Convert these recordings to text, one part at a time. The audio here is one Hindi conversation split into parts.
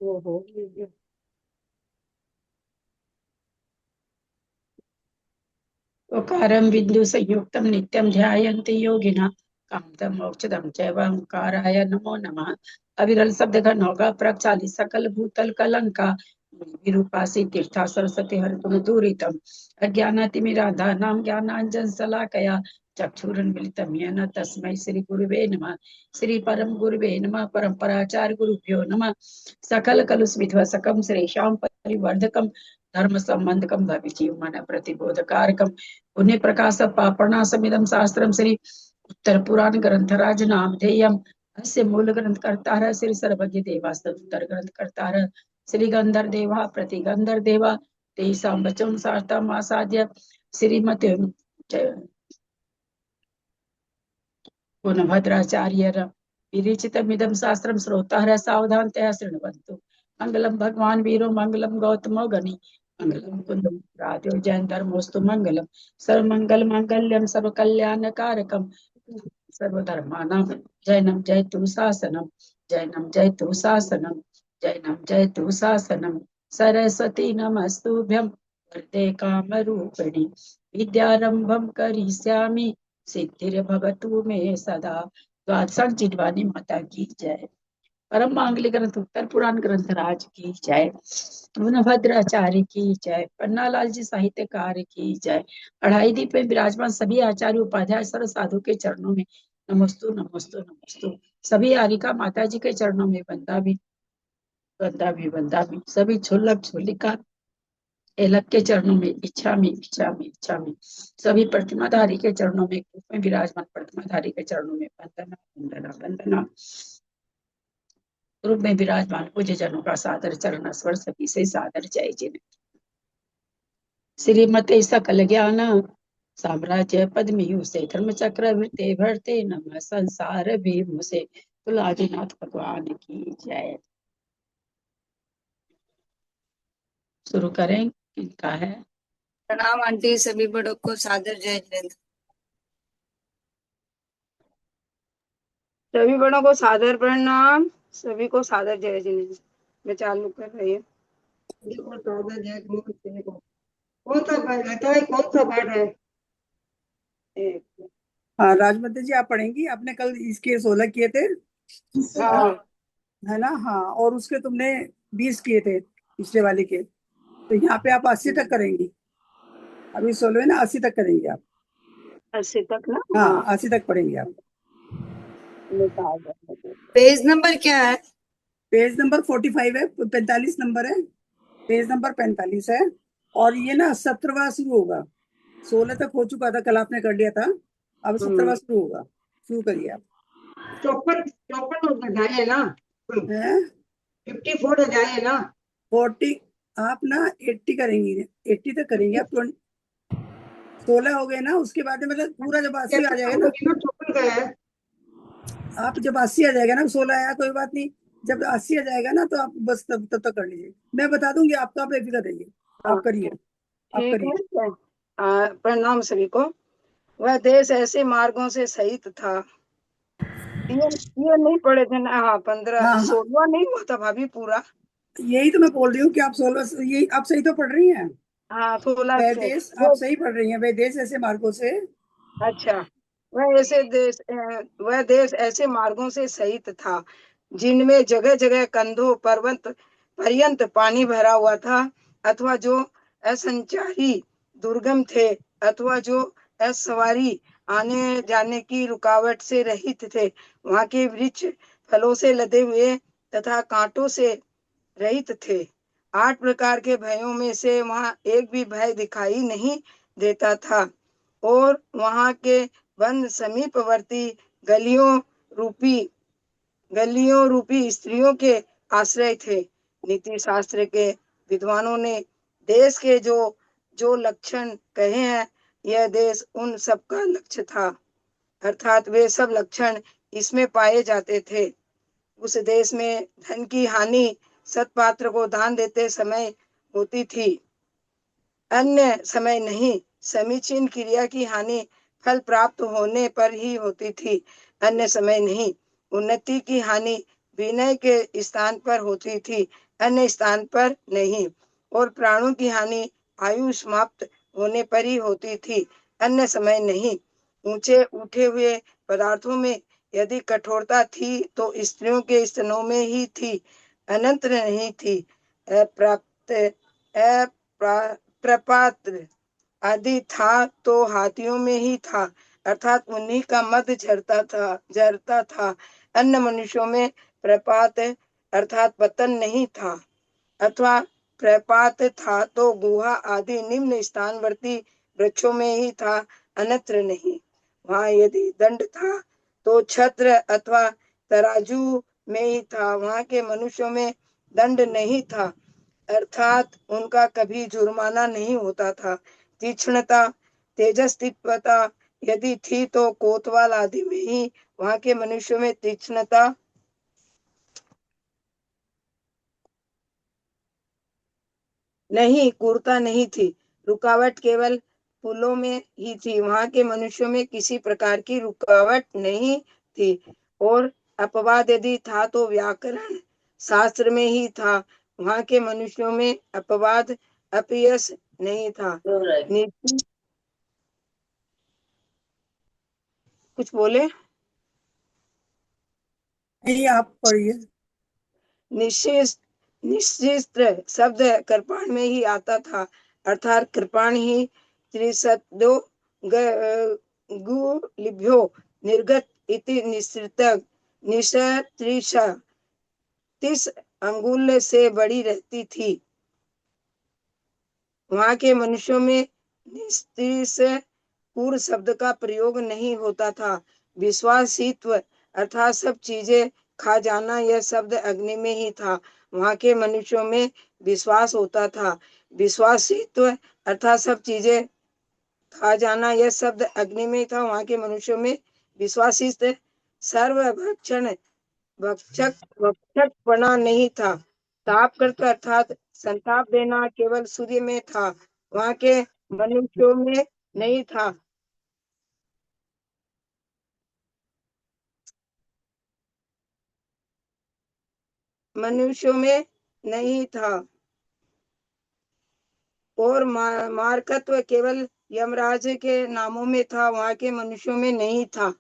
ओहो। ओकारं बिंदु संयुक्तं नित्यं ध्यायन्ति योगिनः कामदं मोक्षदं चैव ओंकाराय नमो नमः। अविरल शब्द घन होगा प्रचाली सकल भूतल कलंका विरूपासी तीर्था सरस्वती हर दूरितम अज्ञानातिमिराधानां ज्ञानांजन शलाकया चक्षुरुन्मिलितं येन तस्मै श्री गुरुवे नमः। श्री परम गुरुवे नमः। परम्पराचार्य गुरुभ्यो नमः। सकल कलुषविध्वसकं श्रेषां परिवर्धकं धर्म संबंधकं भविजीवमान प्रतिबोधकारकं पुण्य प्रकाश पापणासमिदं शास्त्रं श्री उत्तर पुराण ग्रंथराज नामधेयम्। अस्य मूल ग्रंथ कर्ता श्री सर्वज्ञ देवास्तव उत्तर ग्रंथ कर्ता श्री गंधर देवा प्रति गंधर देवा तेषां वचन सार्थम आसाद्य श्रीमते पुनभद्राचार्य विरचितमिदं शास्त्रं श्रोतारः सावधानतया शृण्वन्तु। मंगलम भगवान वीरो मंगलम गौतमो गणि मंगलम कुंदम राधो जैन धर्मोस्तु मंगलम सर्वमंगल मांगल्यम सर्वकल्याणकारकम सर्वधर्माणां जैनम जयतु शासनम जैनम जयतु शासनम जैनम जयतु शासनम सरस्वती नमस्तुभ्यं वरदे कामरूपिणी विद्यारंभं करिष्यामि सिद्धिर्भवतु मे सदा। द्वादश जिडवानी माता की जय। परम मांगलिक ग्रंथ उत्तर पुराण ग्रंथ राज की जय। भद्राचार्य की जय। पन्नालाल जी साहित्यकार की जय। अढ़ाई दीप में विराजमान सभी आचार्य उपाध्याय सर्व साधु के चरणों में नमस्तु नमस्तु नमस्तु। सभी आरिका माता जी के चरणों में बंदा भी बंदा भी बंदा भी। सभी छुल्लक छुल्लिका एलक के चरणों में इच्छा में इच्छा में इच्छा में। सभी प्रतिमाधारी के चरणों में रूप में विराजमान प्रतिमाधारी के चरणों में वंदना वंदना वंदना। रूप में विराजमान पूज्य जनों का सादर चरण स्वर सभी से सादर जय जिन। श्रीमते सकल ज्ञान साम्राज्य पद्मियु से धर्म चक्र वृत्ते भरते नमः संसार भीम से तुलाजीनाथ भगवान की जय। शुरू करें। किनका है? प्रणाम आंटी, सभी बड़ों को सादर जय जिनेंद्र। सभी बड़ों को सादर प्रणाम, सभी को सादर जय जिनेंद्र। मैं चालू कर रही हूँ। देखो सादर जय जिनेंद्र को कौन सा पाठ आता है, कौन सा पाठ है? हाँ राजमती जी, आप पढ़ेंगी? आपने कल इसके 16 किए थे। हाँ है ना? हाँ, और उसके तुमने 20 किए थे पिछले वाले के। तो यहाँ पे आप 80 तक करेंगी। अभी 16 ना, 80 तक करेंगे आप। 80 तक ना? हाँ 80 तक पढ़ेंगे आप। पेज नंबर क्या है? पेज नंबर 45 है, 45 नंबर है। पेज नंबर 45 है। और ये ना 17वां शुरू होगा। 16 तक हो चुका था, कल आपने कर लिया था। अब 17वां शुरू होगा। शुरू करिए आप। 54 हो जाए ना? है 54 हो जाए ना? 40। आप ना 80 करेंगी, 80 तक करेंगे आप। 16 हो गए ना, उसके बाद में मतलब पूरा जब 80 आ जाएगा ना, 54 का है। आप जब 80 आ जाएगा ना, 16 आया कोई बात नहीं, जब 80 आ जाएगा ना तो आप बस तब तब तक कर लीजिए। मैं बता दूंगी आपका, आप बेफिक्र रहिए। आप करिए, आप ठीक करिए। है। प्रणाम सभी को। वह देश ऐसे मार्गों से सहित था। ये नहीं पढ़े थे ना? हाँ 15 हाँ हाँ, 16 नहीं हुआ था भाभी पूरा। यही तो मैं बोल रही हूँ कि आप 16, यही आप सही तो पढ़ रही हैं। हाँ 16 वह से देश आप वो। सही पढ़ रही हैं। वह देश ऐसे मार्गों से। अच्छा, वह देश ऐसे मार्गों से सहित था जिनमें जगह जगह कंधों पर्वत पर्यंत पानी भरा हुआ था, अथवा जो असंचारी दुर्गम थे, अथवा जो असवारी आने जाने की रुकावट से रहित थे। वहां के वृक्ष फलों से लदे हुए तथा कांटों से रहित थे। 8 प्रकार के भयों में से वहां एक भी भय दिखाई नहीं देता था। और वहां के बंद समीपवर्ती गलियों रूपी स्त्रियों के आश्रय थे। नीति शास्त्र के विद्वानों ने देश के जो जो लक्षण कहे हैं, यह देश उन सबका लक्ष्य था, अर्थात वे सब लक्षण इसमें पाए जाते थे। उस देश में धन की हानि सत्पात्र को दान देते समय होती थी, अन्य समय नहीं। समीचीन क्रिया की हानि फल प्राप्त होने पर ही होती थी, अन्य समय नहीं। उन्नति की हानि विनय के स्थान पर होती थी, अन्य स्थान पर नहीं। और प्राणों की हानि आयु समाप्त होने पर ही होती थी, अन्य समय नहीं। ऊंचे उठे हुए पदार्थों में यदि कठोरता थी तो स्त्रियों के स्तनों में ही थी, अनंत नहीं थी। अप्राप्त अप्रपात आदि था तो हाथियों में ही था, अर्थात उन्हीं का मद झरता था। अन्य मनुष्यों में प्रपात अर्थात पतन नहीं था, अथवा प्रपात था तो गुहा आदि निम्न स्थानवर्ती वृक्षों में ही था, अन्यत्र नहीं। वहां यदि दंड था तो छत्र अथवा तराजू में ही था, वहां के मनुष्यों में दंड नहीं था, अर्थात उनका कभी जुर्माना नहीं होता था। तीक्ष्णता तेजस्तित्वता यदि थी तो कोतवाल आदि में ही वहां के मनुष्यों में तीक्ष्णता नहीं, क्रूरता नहीं थी। रुकावट केवल पुलों में ही थी, वहां के मनुष्यों में किसी प्रकार की रुकावट नहीं थी। और अपवाद यदि था तो व्याकरण शास्त्र में ही था, वहां के मनुष्यों में अपवाद अपयश नहीं था। नीति कुछ बोले? नहीं, आप पढ़िए। निश्चित शब्द कृपाण में ही आता था, अर्थात कृपाण ही त्रिशब्दो गुलिभ्यो निर्गत इति निश्चित निश्त्रिश 30 अंगुल से बड़ी रहती थी। वहां के मनुष्यों में निस्त्रीस पूर्व शब्द का प्रयोग नहीं होता था। विश्वासित्व अर्थात सब चीजें खा जाना, यह शब्द अग्नि में ही था, वहां के मनुष्यों में विश्वास होता था। विश्वासित्व अर्थात सब चीजें खा जाना, यह शब्द अग्नि में ही था, वहां के मनुष्यों में विश्वासित सर्वभक्षण भक्षकपना नहीं था। ताप करता अर्थात संताप देना केवल सूर्य में था, वहां के मनुष्यों में नहीं था। मनुष्यों में नहीं था। और मारकत्व केवल यमराज के नामों में था, वहां के मनुष्यों में नहीं था।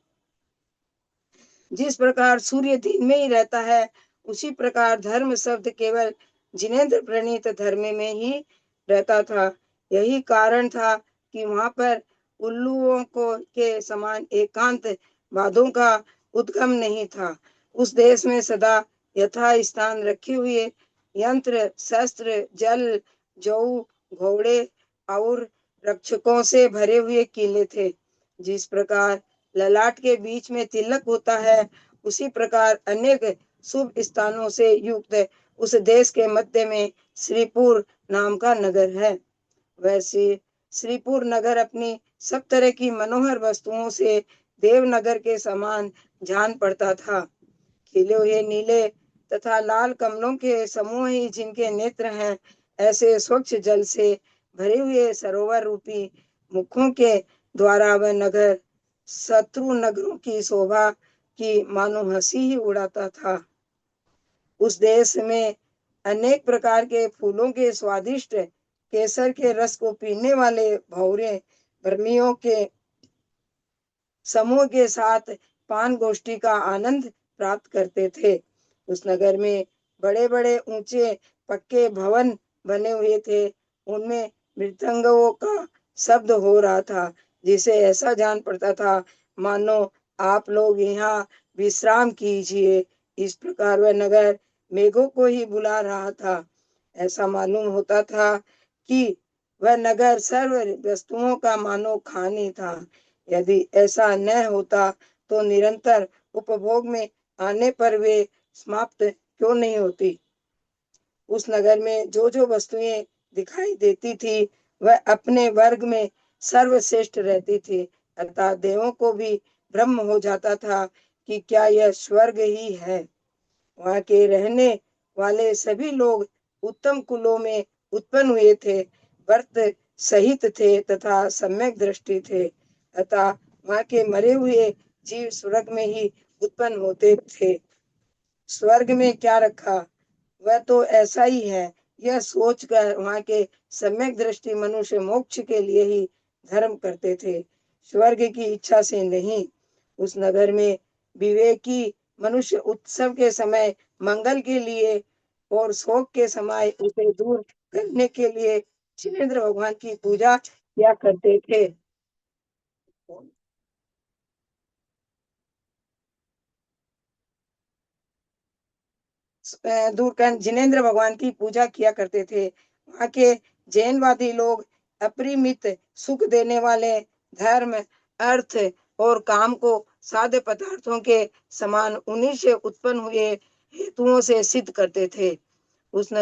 जिस प्रकार सूर्य दिन में ही रहता है, उसी प्रकार धर्म शब्द केवल जिनेन्द्र प्रणीत धर्म में ही रहता था। यही कारण था कि वहां पर उल्लुओं को के समान एकांत वादों का उद्गम नहीं था। उस देश में सदा यथा स्थान रखे हुए यंत्र शस्त्र जल जौ घोड़े और रक्षकों से भरे हुए किले थे। जिस प्रकार ललाट के बीच में तिलक होता है, उसी प्रकार अनेक शुभ स्थानों से युक्त उस देश के मध्य में श्रीपुर नाम का नगर है। वैसे श्रीपुर नगर अपनी सब तरह की मनोहर वस्तुओं से देवनगर के समान जान पड़ता था। खिले हुए नीले तथा लाल कमलों के समूह ही जिनके नेत्र हैं, ऐसे स्वच्छ जल से भरे हुए सरोवर रूपी मुखों के द्वारा वह नगर शत्रु नगरों की शोभा की मानो हंसी ही उड़ाता था। उस देश में अनेक प्रकार के फूलों के स्वादिष्ट केसर के रस को पीने वाले भौरे भ्रमियों के समूह के साथ पान गोष्ठी का आनंद प्राप्त करते थे। उस नगर में बड़े बड़े ऊंचे पक्के भवन बने हुए थे, उनमें मृदंगों का शब्द हो रहा था, जिसे ऐसा जान पड़ता था मानो आप लोग यहाँ विश्राम कीजिए। इस प्रकार वह नगर मेघों को ही बुला रहा था। ऐसा मालूम होता था कि वह नगर सर्व वस्तुओं का मानो खानी था। यदि ऐसा न होता तो निरंतर उपभोग में आने पर वे समाप्त क्यों नहीं होती। उस नगर में जो जो वस्तुएं दिखाई देती थी, वह अपने वर्ग में सर्वश्रेष्ठ रहती थी, अर्थात देवों को भी भ्रम हो जाता था कि क्या यह स्वर्ग ही है। वहां के रहने वाले सभी लोग उत्तम कुलों में उत्पन्न हुए थे, व्रत सहित थे तथा सम्यक दृष्टि थे, अतः वहां के मरे हुए जीव स्वर्ग में ही उत्पन्न होते थे। स्वर्ग में क्या रखा, वह तो ऐसा ही है। यह सोचकर वहां के सम्यक दृष्टि मनुष्य मोक्ष के लिए ही धर्म करते थे, स्वर्ग की इच्छा से नहीं। उस नगर में विवेकी मनुष्य उत्सव के समय मंगल के लिए और शोक के समय उसे दूर करने के लिए जिनेंद्र भगवान की पूजा किया करते थे। दूर कर जिनेंद्र भगवान की पूजा किया करते थे। वहाँ के जैनवादी लोग अपरिमित सुख देने वाले धर्म, अर्थ और काम को सादे पदार्थों के समान उन्हीं से उत्पन्न हुए हेतुओं से सिद्ध करते थे। उस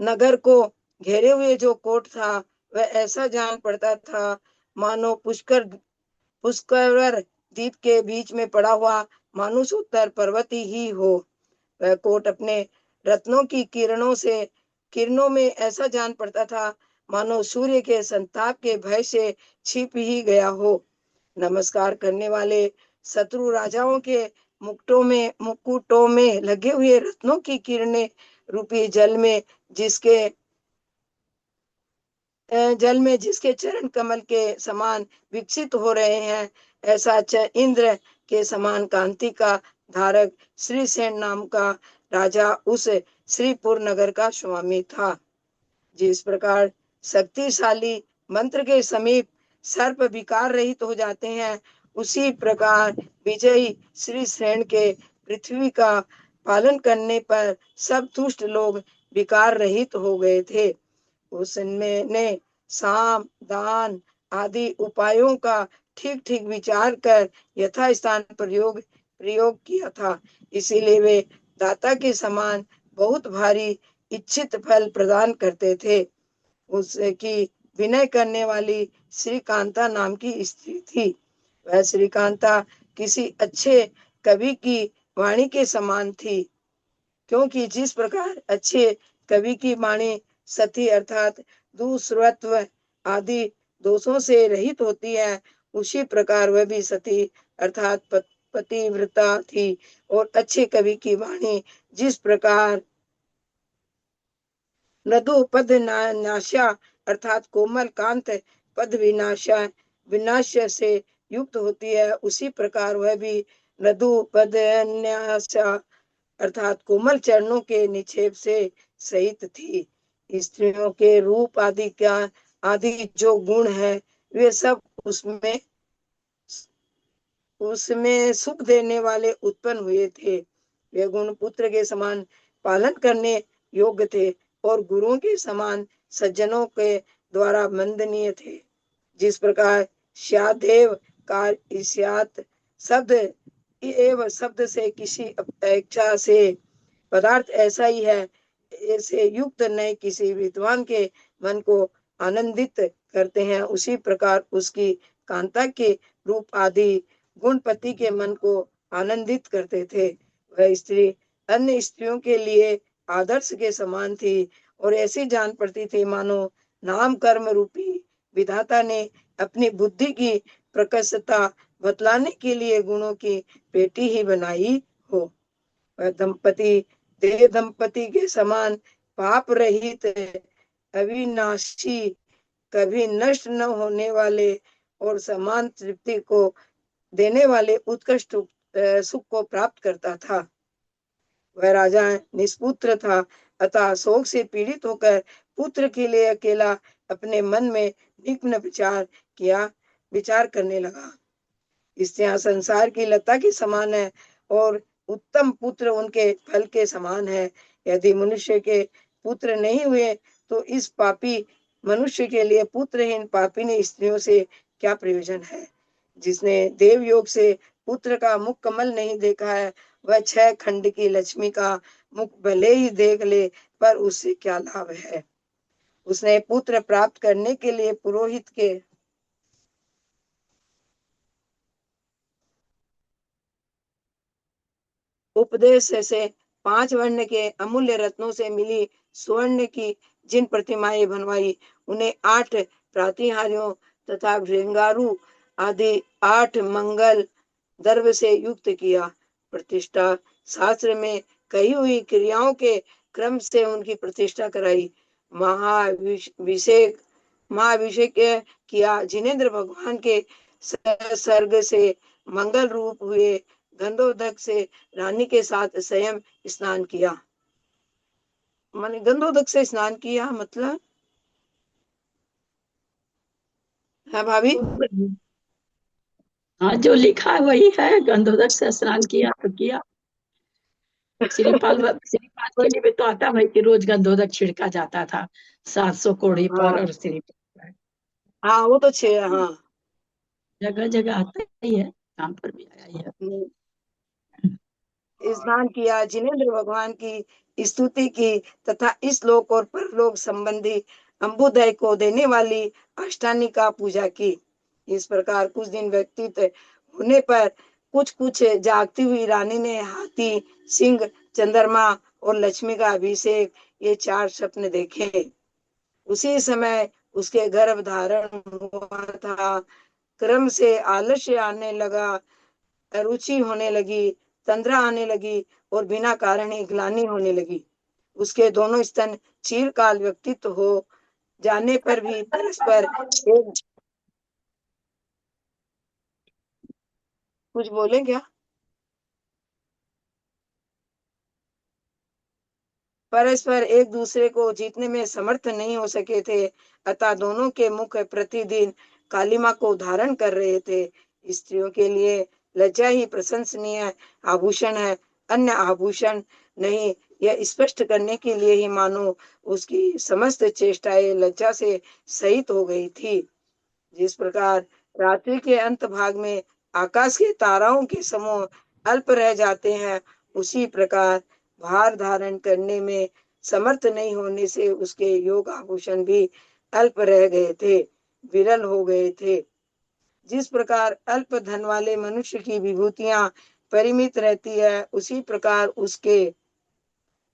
नगर को घेरे हुए जो कोट था, वह ऐसा जान पड़ता था मानो पुष्कर द्वीप के बीच में पड़ा हुआ मानुषोत्तर पर्वत ही हो। वह कोट अपने रत्नों की किरणों में ऐसा जान पड़ता था मानो सूर्य के संताप के भय से छिप ही गया हो। नमस्कार करने वाले शत्रु राजाओं के मुकुटों में लगे हुए रत्नों की किरणें रूपी जल में जिसके चरण कमल के समान विकसित हो रहे हैं, ऐसा इंद्र के समान कांति का धारक श्रीसेन नाम का राजा उस श्रीपुर नगर का स्वामी था। जिस प्रकार शक्तिशाली मंत्र के समीप सर्प विकार रहित हो जाते हैं, उसी प्रकार विजयी श्रीसेन के पृथ्वी का पालन करने पर सब दुष्ट लोग विकार रहित हो गए थे। उसने साम दान आदि उपायों का ठीक ठीक विचार कर यथास्थान प्रयोग किया था। इसीलिए वे दाता के समान बहुत भारी इच्छित फल प्रदान करते थे। उसकी विनय करने वाली श्रीकांता नाम की स्त्री थी। वह श्रीकांता किसी अच्छे कवि की वाणी के समान थी, क्योंकि जिस प्रकार अच्छे कवि की वाणी सती अर्थात दुष्वत्व आदि दोषों से रहित होती है, उसी प्रकार वह भी सती अर्थात पतिव्रता थी। और अच्छे कवि की वाणी जिस प्रकार मृदु पद नाशा अर्थात कोमल कांत पद विनाश से युक्त होती है, उसी प्रकार वह भी मृदु पद अर्थात कोमल चरणों के निक्षेप से सहित थी। स्त्रियों के रूप आदि जो गुण है, वे सब उसमें सुख देने वाले उत्पन्न हुए थे। वे गुण पुत्र के समान पालन करने योग्य थे और गुरुओं के समान सज्जनों के द्वारा वंदनीय थे। जिस प्रकार श्यादेव का ईश्यात शब्द से किसी अपेक्षा से पदार्थ ऐसा ही है, ऐसे युक्त नए किसी विद्वान के मन को आनंदित करते हैं, उसी प्रकार उसकी कांता के रूप आदि गुणपति के मन को आनंदित करते थे। वह स्त्री अन्य स्त्रियों के लिए आदर्श के समान थी और ऐसी जान पड़ती थी मानो नाम कर्म रूपी विधाता ने अपनी बुद्धि की प्रकर्षता बतलाने के लिए गुणों की पेटी ही बनाई हो। वह दंपति के समान पाप रहित, अविनाशी, कभी नष्ट न होने वाले और समान तृप्ति को देने वाले उत्कृष्ट सुख को प्राप्त करता था। वह राजा निष्पुत्र था, अतः शोक से पीड़ित होकर पुत्र के लिए अकेला अपने मन में निम्न विचार करने लगा। स्त्रियां संसार की लता के समान है और उत्तम पुत्र उनके फल के समान है। यदि मनुष्य के पुत्र नहीं हुए तो इस पापी मनुष्य के लिए पुत्रहीन पापिनी स्त्रियों से क्या प्रयोजन है। जिसने देव योग से पुत्र का मुख कमल नहीं देखा है, वह 6 खंड की लक्ष्मी का मुख भले ही देख ले, पर उससे क्या लाभ है। उसने पुत्र प्राप्त करने के लिए पुरोहित के उपदेश से 5 वर्ण के अमूल्य रत्नों से मिली स्वर्ण की जिन प्रतिमाएं बनवाई, उन्हें 8 प्रातिहार्यों तथा भृंगारू आदि 8 मंगल द्रव्य से युक्त किया। प्रतिष्ठा शास्त्र में कही हुई क्रियाओं के क्रम से उनकी प्रतिष्ठा कराई। महाभिषेक महाभिषेक किया। जिनेंद्र भगवान के सर्ग से मंगल रूप हुए। गंधोदक से रानी के साथ स्वयं स्नान किया। माने गंधोदक से स्नान किया मतलब है भाभी। हाँ, जो लिखा है वही है, गंधोदक से स्नान किया तो किया। श्रीपाल के लिए भी तो आता भाई कि रोज गंधोदक छिड़का जाता था 700 कोढ़ी पर, हाँ और श्रीपाल हाँ वो तो हाँ। जगह जगह आता ही है, काम पर भी आया ही है। स्नान किया। जिनेंद्र भगवान की स्तुति की तथा इस लोक और परलोक संबंधी अंबुदय को देने वाली अष्टानी का पूजा की। इस प्रकार कुछ दिन व्यतीत होने पर कुछ कुछ जागती हुई रानी ने हाथी, सिंह, चंद्रमा और लक्ष्मी का अभिषेक, ये 4 स्वप्न देखे। उसी समय उसके गर्भ धारण हुआ था। क्रम से आलस्य आने लगा, रुचि होने लगी, तंद्रा आने लगी और बिना कारण ही ग्लानि होने लगी। उसके दोनों स्तन चिरकाल व्यतीत हो जाने पर भी परस्पर एक, कुछ बोले क्या? परस्पर एक दूसरे को जीतने में समर्थ नहीं हो सके थे। अतः दोनों के मुख प्रतिदिन कालिमा को धारण कर रहे थे। स्त्रियों के लिए लज्जा ही प्रशंसनीय आभूषण है, अन्य आभूषण नहीं। यह स्पष्ट करने के लिए ही मानो उसकी समस्त चेष्टाएं लज्जा से सहित हो गई थी। जिस प्रकार रात्रि के अंत भाग में आकाश के ताराओं के समूह अल्प रह जाते हैं, उसी प्रकार भार धारण करने में समर्थ नहीं होने से उसके योग आभूषण भी अल्प रह गए थे, विरल हो गए थे। जिस प्रकार अल्प धन वाले मनुष्य की विभूतियां परिमित रहती है, उसी प्रकार उसके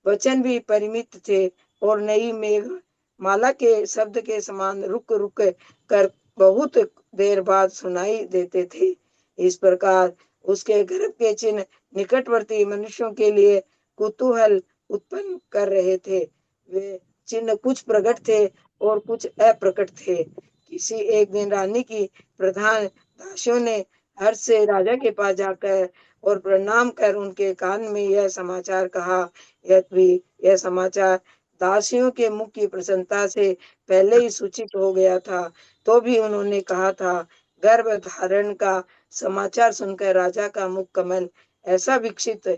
वचन भी परिमित थे और नई मेघ माला के शब्द के समान रुक रुक कर बहुत देर बाद सुनाई देते थे। इस प्रकार उसके गर्भ के चिन्ह निकटवर्ती मनुष्यों के लिए कुतूहल उत्पन्न कर रहे थे। वे चिन्ह कुछ प्रकट थे और कुछ अप्रकट थे। किसी एक दिन रानी की प्रधान दासियों ने हर्ष से राजा के पास जाकर और प्रणाम कर उनके कान में यह समाचार कहा। यह समाचार दासियों के मुख की प्रसन्नता से पहले ही सूचित हो गया था, तो भी उन्होंने कहा था। गर्भ धारण का समाचार सुनकर राजा का मुख कमल ऐसा विकसित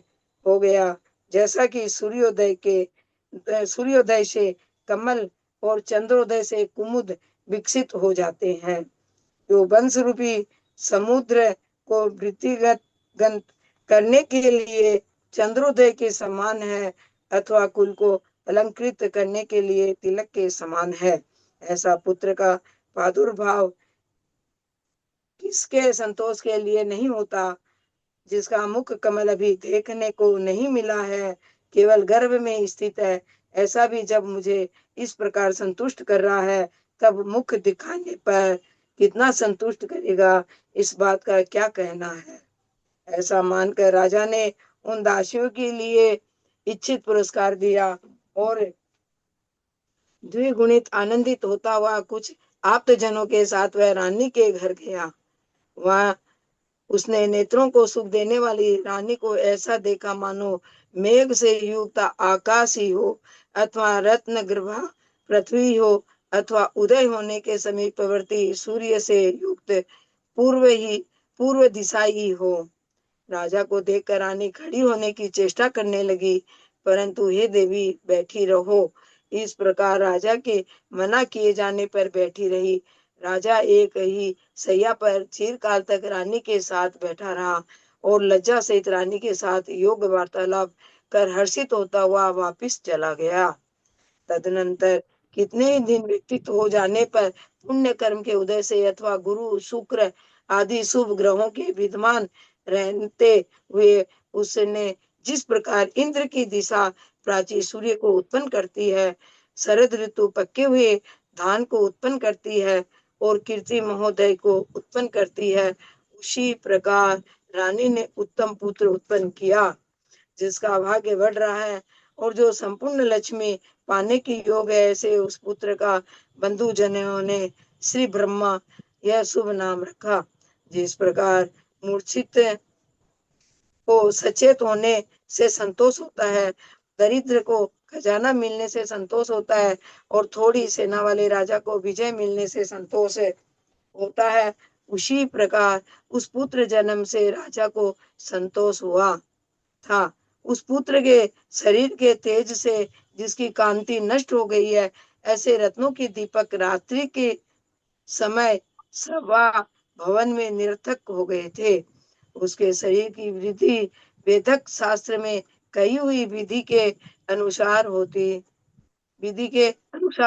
हो गया जैसा कि सूर्योदय से कमल और चंद्रोदय से कुमुद विकसित हो जाते हैं। जो वंश रूपी समुद्र को वृत्तिगत करने के लिए चंद्रोदय के समान है, अथवा कुल को अलंकृत करने के लिए तिलक के समान है। ऐसा पुत्र का प्रादुर्भाव किसके संतोष के लिए नहीं होता, जिसका मुख कमल अभी देखने को नहीं मिला है, केवल गर्भ में स्थित है। ऐसा भी जब मुझे इस प्रकार संतुष्ट कर रहा है, तब मुख दिखाने पर कितना संतुष्ट करेगा, इस बात का क्या कहना है। ऐसा मानकर राजा ने उन दासियों के लिए इच्छित पुरस्कार दिया और द्विगुणित आनंदित होता हुआ कुछ आप्तजनों के साथ वह रानी के घर गया। वहां उसने नेत्रों को सुख देने वाली रानी को ऐसा देखा मानो मेघ से युक्त आकाश ही हो, अथवा रत्न गर्भा पृथ्वी हो, अथवा उदय होने के समीपवर्ती सूर्य से युक्त पूर्व दिशा ही हो। राजा को देखकर रानी खड़ी होने की चेष्टा करने लगी, परंतु हे देवी बैठी रहो। इस प्रकार राजा के मना किए जाने पर बैठी रही। राजा एक ही सैया पर चिरकाल तक रानी के साथ बैठा रहा और लज्जा सहित रानी के साथ योग वार्तालाप कर हर्षित होता हुआ वापिस चला गया। तदनंतर कितने ही दिन व्यतीत हो जाने पर पुण्य कर्म के उदय से अथवा गुरु शुक्र आदि शुभ ग्रहों के विद्यमान रहते हुए उसने जिस प्रकार इंद्र की दिशा प्राची सूर्य को उत्पन्न करती है, शरद ऋतु पके हुए धान को उत्पन्न करती है और कीर्ति महोदय को उत्पन्न करती है, उसी प्रकार रानी ने उत्तम पुत्र उत्पन्न किया। जिसका भाग्य बढ़ रहा है और जो संपूर्ण लक्ष्मी पाने की योग है, ऐसे उस पुत्र का बंधुजनों ने श्री ब्रह्मा यह शुभ नाम रखा। जिस प्रकार मूर्छित को सचेत होने से संतोष होता है, दरिद्र को खजाना मिलने से संतोष होता है और थोड़ी सेना वाले राजा को विजय मिलने से संतोष होता है, उसी प्रकार उस पुत्र जन्म से राजा को संतोष हुआ था। उस पुत्र के शरीर के तेज से जिसकी कांति नष्ट हो गई है, ऐसे रत्नों की दीपक रात्रि के समय सभा भवन में निरर्थक हो गए थे। उसके शरीर की वृद्धि वेदक शास्त्र में कही हुई विधि के अनुसार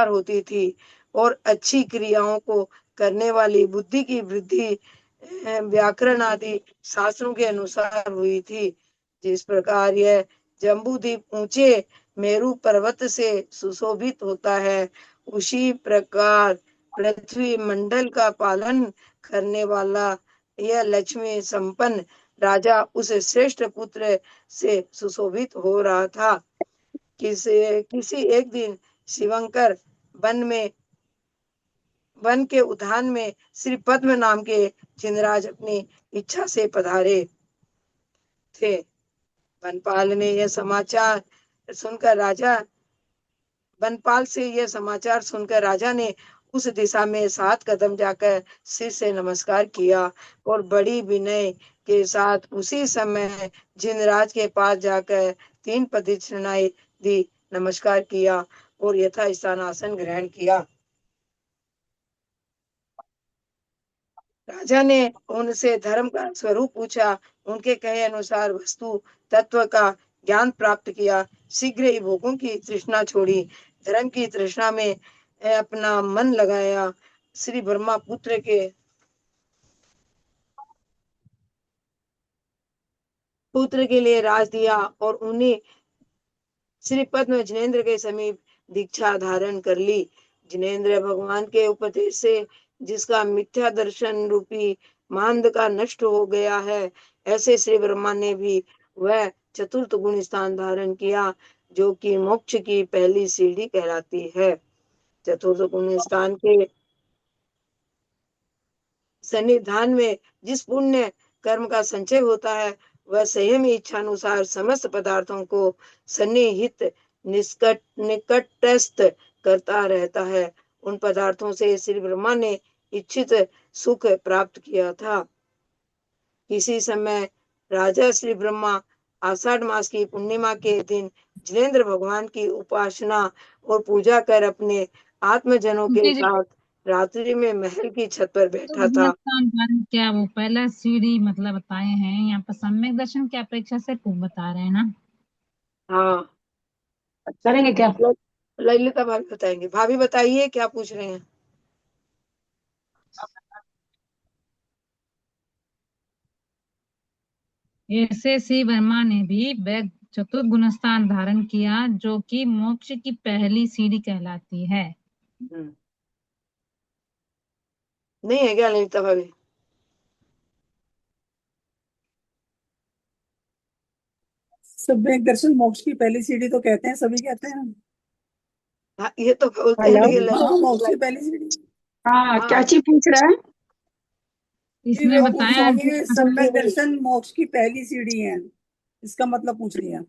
होती थी और अच्छी क्रियाओं को करने वाली बुद्धि की वृद्धि व्याकरण आदि शास्त्रों के अनुसार हुई थी। जिस प्रकार यह जम्बूद्वीप ऊंचे मेरू पर्वत से सुशोभित होता है, उसी प्रकार पृथ्वी मंडल का पालन करने वाला यह लक्ष्मी संपन्न राजा उस श्रेष्ठ पुत्र से सुशोभित हो रहा था। किसी एक दिन शिवंकर वन के उद्यान में श्री पद्म नाम के जिनराज अपनी इच्छा से पधारे थे। वनपाल से यह समाचार सुनकर राजा ने उस दिशा में 7 कदम जाकर सिर से नमस्कार किया और बड़ी विनय के साथ उसी समय जिनराज के पास जाकर 3 प्रदक्षिणाएं दी, नमस्कार किया और यथा स्थान आसन ग्रहण किया। राजा ने उनसे धर्म का स्वरूप पूछा, उनके कहे अनुसार वस्तु तत्व का ज्ञान प्राप्त किया, शीघ्र ही भोगों की तृष्णा छोड़ी, धर्म की तृष्णा में अपना मन लगाया। श्री ब्रह्मा पुत्र के लिए राज दिया और उन्हें श्री पद्म जिनेन्द्र के समीप दीक्षा धारण कर ली। जिनेन्द्र भगवान के उपदेश से जिसका मिथ्या दर्शन रूपी महाअंधकार नष्ट हो गया है, ऐसे श्री ब्रह्मा ने भी वह चतुर्थ गुण स्थान धारण किया, जो कि मोक्ष की पहली सीढ़ी कहलाती है। चतुर्थ गुण स्थान के सन्निधान में जिस पुण्य कर्म का संचय होता है, वह संयमी इच्छानुसार समस्त पदार्थों को सन्निहित निकटस्थ करता रहता है। उन पदार्थों से श्री ब्रह्मा ने इच्छित सुख प्राप्त किया था। किसी समय राजा श्री ब्रह्मा आषाढ़ मास की पूर्णिमा के दिन जिनेन्द्र भगवान की उपासना और पूजा कर अपने आत्मजनों के साथ रात्रि में महल की छत पर बैठा था। क्या वो पहला सीढ़ी मतलब बताए हैं यहाँ पर सम्यक दर्शन की अपेक्षा से खूब बता रहे हैं ना। हाँ, करेंगे क्या? ललिता भाभी बताएंगे। भाभी बताइए क्या पूछ रहे हैं। ऐसे श्री वर्मा ने भी वह चतुर्थ गुणस्थान धारण किया, जो कि मोक्ष की पहली सीढ़ी कहलाती है। नहीं है क्या ललिता भाभी? सम्यक दर्शन मोक्ष की पहली सीढ़ी तो कहते हैं, सभी कहते हैं। हाँ, ये तो बोलते हैं कि हाँ, मोक्ष की पहली सीढ़ी। हाँ, क्या चीज पूछ रहे हैं? इसमें वो बताया पूछ रही है सम्यक दर्शन मोक्ष की पहली सीढ़ी है, इसका मतलब पूछ रही है।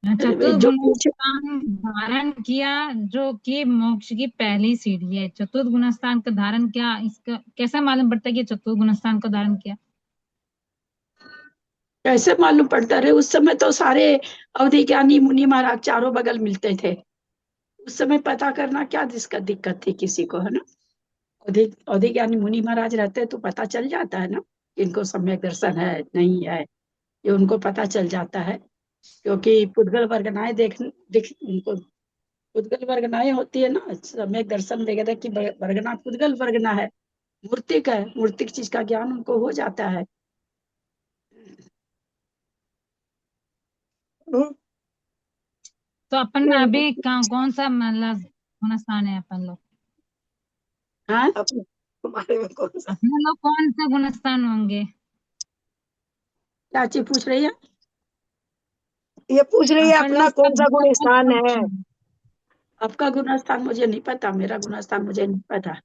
चतुर्थ जो गुणस्थान धारण किया, जो कि मोक्ष की पहली सीढ़ी है। चतुर्थ गुणस्थान का धारण किया, इसका कैसा मालूम पड़ता है कि चतुर्थ गुणस्थान का धारण किया? कैसे मालूम पड़ता रहे? उस समय तो सारे अवधि ज्ञानी मुनि महाराज चारों बगल मिलते थे। उस समय पता करना क्या दिक्कत थी किसी को, है ना? अवधि ज्ञानी मुनि महाराज रहते तो पता चल जाता है ना, इनको सम्यक दर्शन है नहीं है, ये उनको पता चल जाता है। क्योंकि पुद्गल वर्गनाएं उनको पुद्गल वर्गनाएं होती है ना, सम्यक दर्शन देगा कि वर्गना पुद्गल वर्गना है, मूर्तिक है, मूर्तिक चीज का ज्ञान उनको हो जाता है। तो अपन अभी कौन सा मतलब गुणस्थान है अपन लोग? हाँ, तुम्हारे में कौन सा? अपने लोग कौन सा गुणस्थान होंगे? क्या चीज पूछ रही है? ये पूछ रही है आपका अपना जो कौन सा गुण सद्गुण स्थान है। आपका गुण स्थान मुझे नहीं पता, मेरा गुण स्थान मुझे नहीं पता।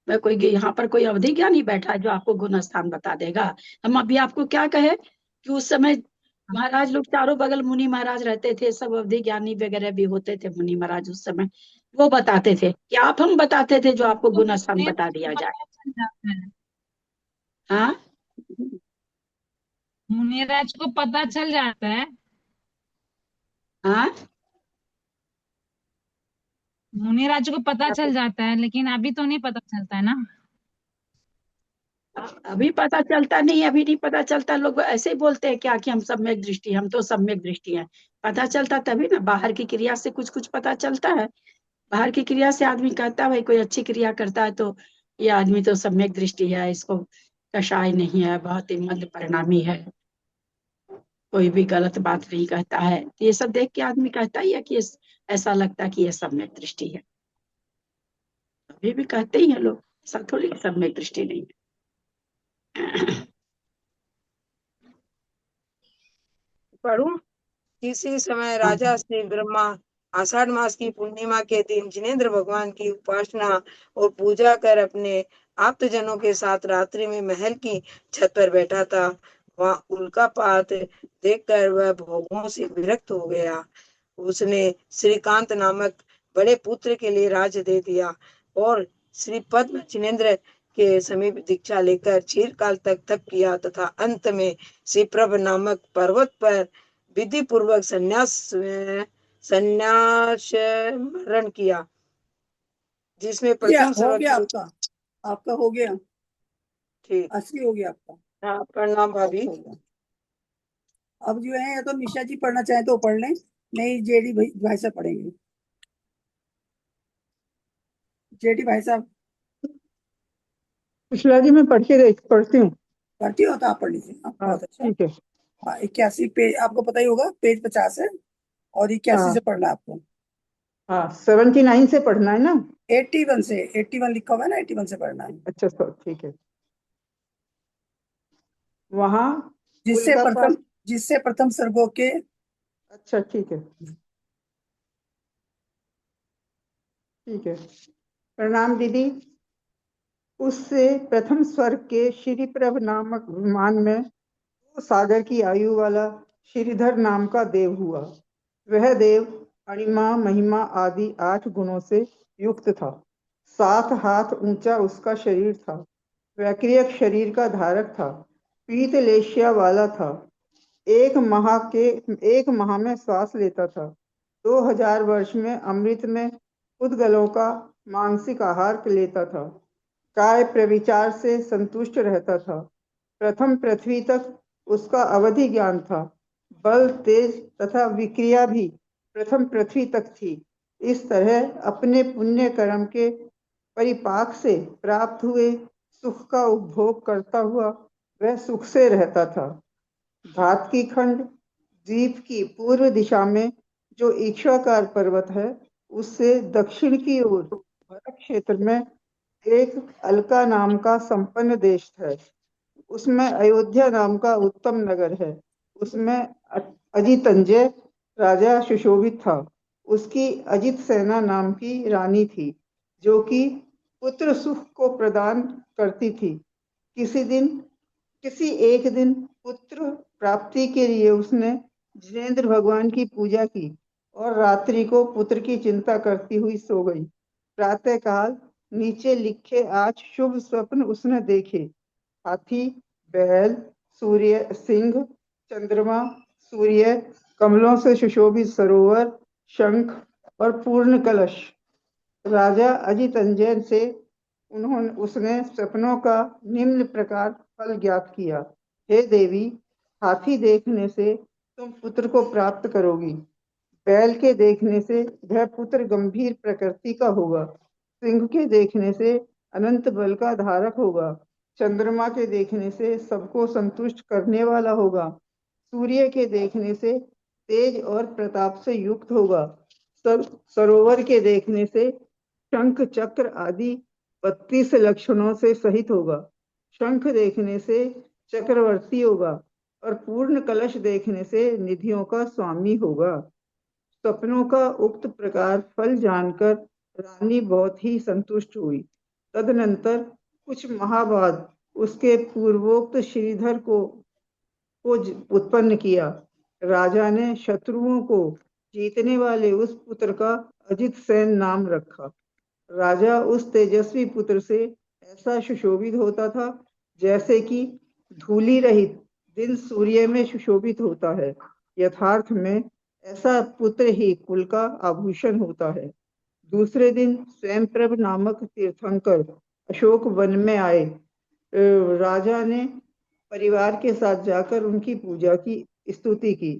मैं कोई यहाँ पर कोई अवधि ज्ञानी बैठा है जो आपको गुण स्थान बता देगा? हम अभी आपको क्या कहे कि उस समय महाराज लोग चारों बगल मुनि महाराज रहते थे, सब अवधि ज्ञानी वगैरह भी होते थे मुनि महाराज उस समय, वो बताते थे कि आप हम बताते थे जो आपको तो गुण स्थान मुझे बता दिया जाए? पता चल जाता है, हाँ मुनिराज को पता चल जाता है, हाँ। मुनिराज को पता चल जाता है, लेकिन अभी तो नहीं पता चलता है ना। अभी पता चलता नहीं, अभी नहीं पता चलता। लोग ऐसे ही बोलते हैं क्या कि हम सम्यक दृष्टि, हम तो सम्यक दृष्टि हैं। पता चलता तभी ना, बाहर की क्रिया से कुछ कुछ पता चलता है। बाहर की क्रिया से आदमी कहता है भाई कोई अच्छी क्रिया करता है तो ये आदमी तो सम्यक दृष्टि है, इसको कषाय नहीं है, बहुत ही मंद परिणामी है, कोई भी गलत बात नहीं कहता है। तो ये सब देख के आदमी कहता ही है कि ऐसा लगता है कि ये सम्यक दृष्टि है। अभी भी कहते ही हैं लोग, ऐसा थोड़ी सम्यक दृष्टि नहीं है। पढ़ूं। किसी समय राजा श्री ब्रह्मा आषाढ़ मास की पूर्णिमा के दिन जिनेंद्र भगवान की उपासना और पूजा कर अपने आप्तजनों के साथ रात्रि में महल की छत पर बैठा था। वहां उल्कापात देखकर वह भोगों से विरक्त हो गया। उसने श्रीकांत नामक बड़े पुत्र के लिए राज्य दे दिया और श्री पद्म जिनेंद्र के समीप दीक्षा लेकर चिरकाल तक तप किया तथा अंत में श्री प्रभ नामक पर्वत पर विधि पूर्वक संन्यास मरण किया, जिसमें ये प्रथम हो सर्व गया आपका, आपका हो गया, ठीक। 80 हो गया आपका। हाँ, प्रणाम भाभी। हो गया। अब जो है या तो निशा जी पढ़ना चाहे तो पढ़ लें, नहीं जेडी भाई साहब पढ़ेंगे। जेडी भाई साहब पिछला जी मैं पढ़ती हूँ। पढ़ती हो तो आप पढ़ लीजिए। हाँ, हाँ बहुत अच्छा। ठीक है। हाँ 81 पेज आपको पता ही होगा, पेज 50 है और 81 से हाँ पढ़ना है आपको। हाँ 79 से पढ़ना है ना। 81 से, 81 लिखा हुआ है ना, 81 से पढ़ना है। अच्छा सर ठीक है। वहाँ जिससे उल्कापात। प्रथम जिससे प्रथम सर्गों के। अच्छा ठीक है ठीक है। प्रणाम दीदी। उससे प्रथम स्वर्ग के श्रीप्रभ नामक विमान में 2 सागर की आयु वाला श्रीधर नाम का देव हुआ। वह देव अणिमा महिमा आदि 8 गुणों से युक्त था। 7 हाथ ऊंचा उसका शरीर था। वैक्रियक शरीर का धारक था। पीत लेशिया वाला था। एक माह में श्वास लेता था। 2000 वर्ष में अमृत में उद्गलों का मानसिक आहार लेता था। काय प्रविचार से संतुष्ट रहता था। प्रथम पृथ्वी तक उसका अवधि ज्ञान था। बल तेज तथा विक्रिया भी प्रथम पृथ्वी तक थी। इस तरह अपने पुण्य कर्म के परिपाक से प्राप्त हुए सुख का उपभोग करता हुआ वह सुख से रहता था। धातकी खंड द्वीप की पूर्व दिशा में जो ईक्षाकार पर्वत है, उससे दक्षिण की ओर भरत क्षेत्र में एक अलका नाम का संपन्न देश है। उसमें अयोध्या नाम का उत्तम नगर है। उसमें अजितंजय राजा सुशोभित था। उसकी अजित सेना नाम की रानी थी, जो कि पुत्र सुख को प्रदान करती थी। किसी एक दिन पुत्र प्राप्ति के लिए उसने जिनेंद्र भगवान की पूजा की और रात्रि को पुत्र की चिंता करती हुई सो गई। प्रातः काल नीचे लिखे 8 शुभ स्वप्न उसने देखे। हाथी, बैल, सूर्य, सिंह, चंद्रमा, सूर्य, कमलों से सुशोभित सरोवर, शंख और पूर्ण कलश। राजा अजितंजय से उसने सपनों का निम्न प्रकार फल ज्ञात किया। हे देवी, हाथी देखने से तुम पुत्र को प्राप्त करोगी। बैल के देखने से वह पुत्र गंभीर प्रकृति का होगा। सिंह के देखने से अनंत बल का धारक होगा। चंद्रमा के देखने से सबको संतुष्ट करने वाला होगा। सूर्य के देखने से तेज और प्रताप से युक्त होगा। सरोवर के देखने से शंख चक्र आदि 32 लक्षणों से सहित होगा। शंख देखने से चक्रवर्ती होगा। और पूर्ण कलश देखने से निधियों का स्वामी होगा। सपनों का उक्त प्रकार फल जानकर रानी बहुत ही संतुष्ट हुई। तदनंतर कुछ माह बाद उसके पूर्वोक्त श्रीधर को उत्पन्न किया। राजा ने शत्रुओं को जीतने वाले उस पुत्र का अजित सेन नाम रखा। राजा उस तेजस्वी पुत्र से ऐसा सुशोभित होता था जैसे कि धूलि रहित दिन सूर्य में सुशोभित होता है। यथार्थ में ऐसा पुत्र ही कुल का आभूषण होता है। दूसरे दिन स्वयंप्रभ नामक तीर्थंकर अशोक वन में आए। राजा ने परिवार के साथ जाकर उनकी पूजा की, स्तुति की,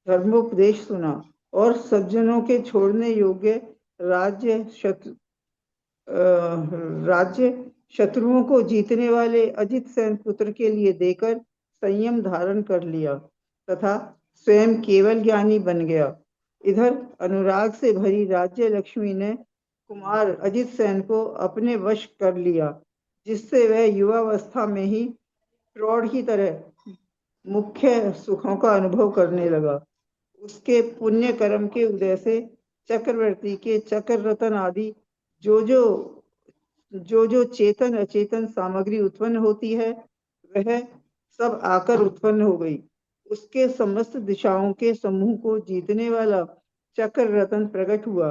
धर्मोपदेश सुना और सज्जनों के छोड़ने योग्य राज्य शत्रुओं को जीतने वाले अजित सेन पुत्र के लिए देकर संयम धारण कर लिया तथा स्वयं केवल ज्ञानी बन गया। इधर अनुराग से भरी राज्य लक्ष्मी ने कुमार अजित सेन को अपने वश कर लिया, जिससे वह युवावस्था में ही प्रौढ़ की तरह मुख्य सुखों का अनुभव करने लगा। उसके पुण्य कर्म के उदय से चक्रवर्ती के चक्र रतन आदि जो जो चेतन अचेतन सामग्री उत्पन्न होती है वह सब आकर उत्पन्न हो गई। उसके समस्त दिशाओं के समूह को जीतने वाला चक्र रतन प्रकट हुआ।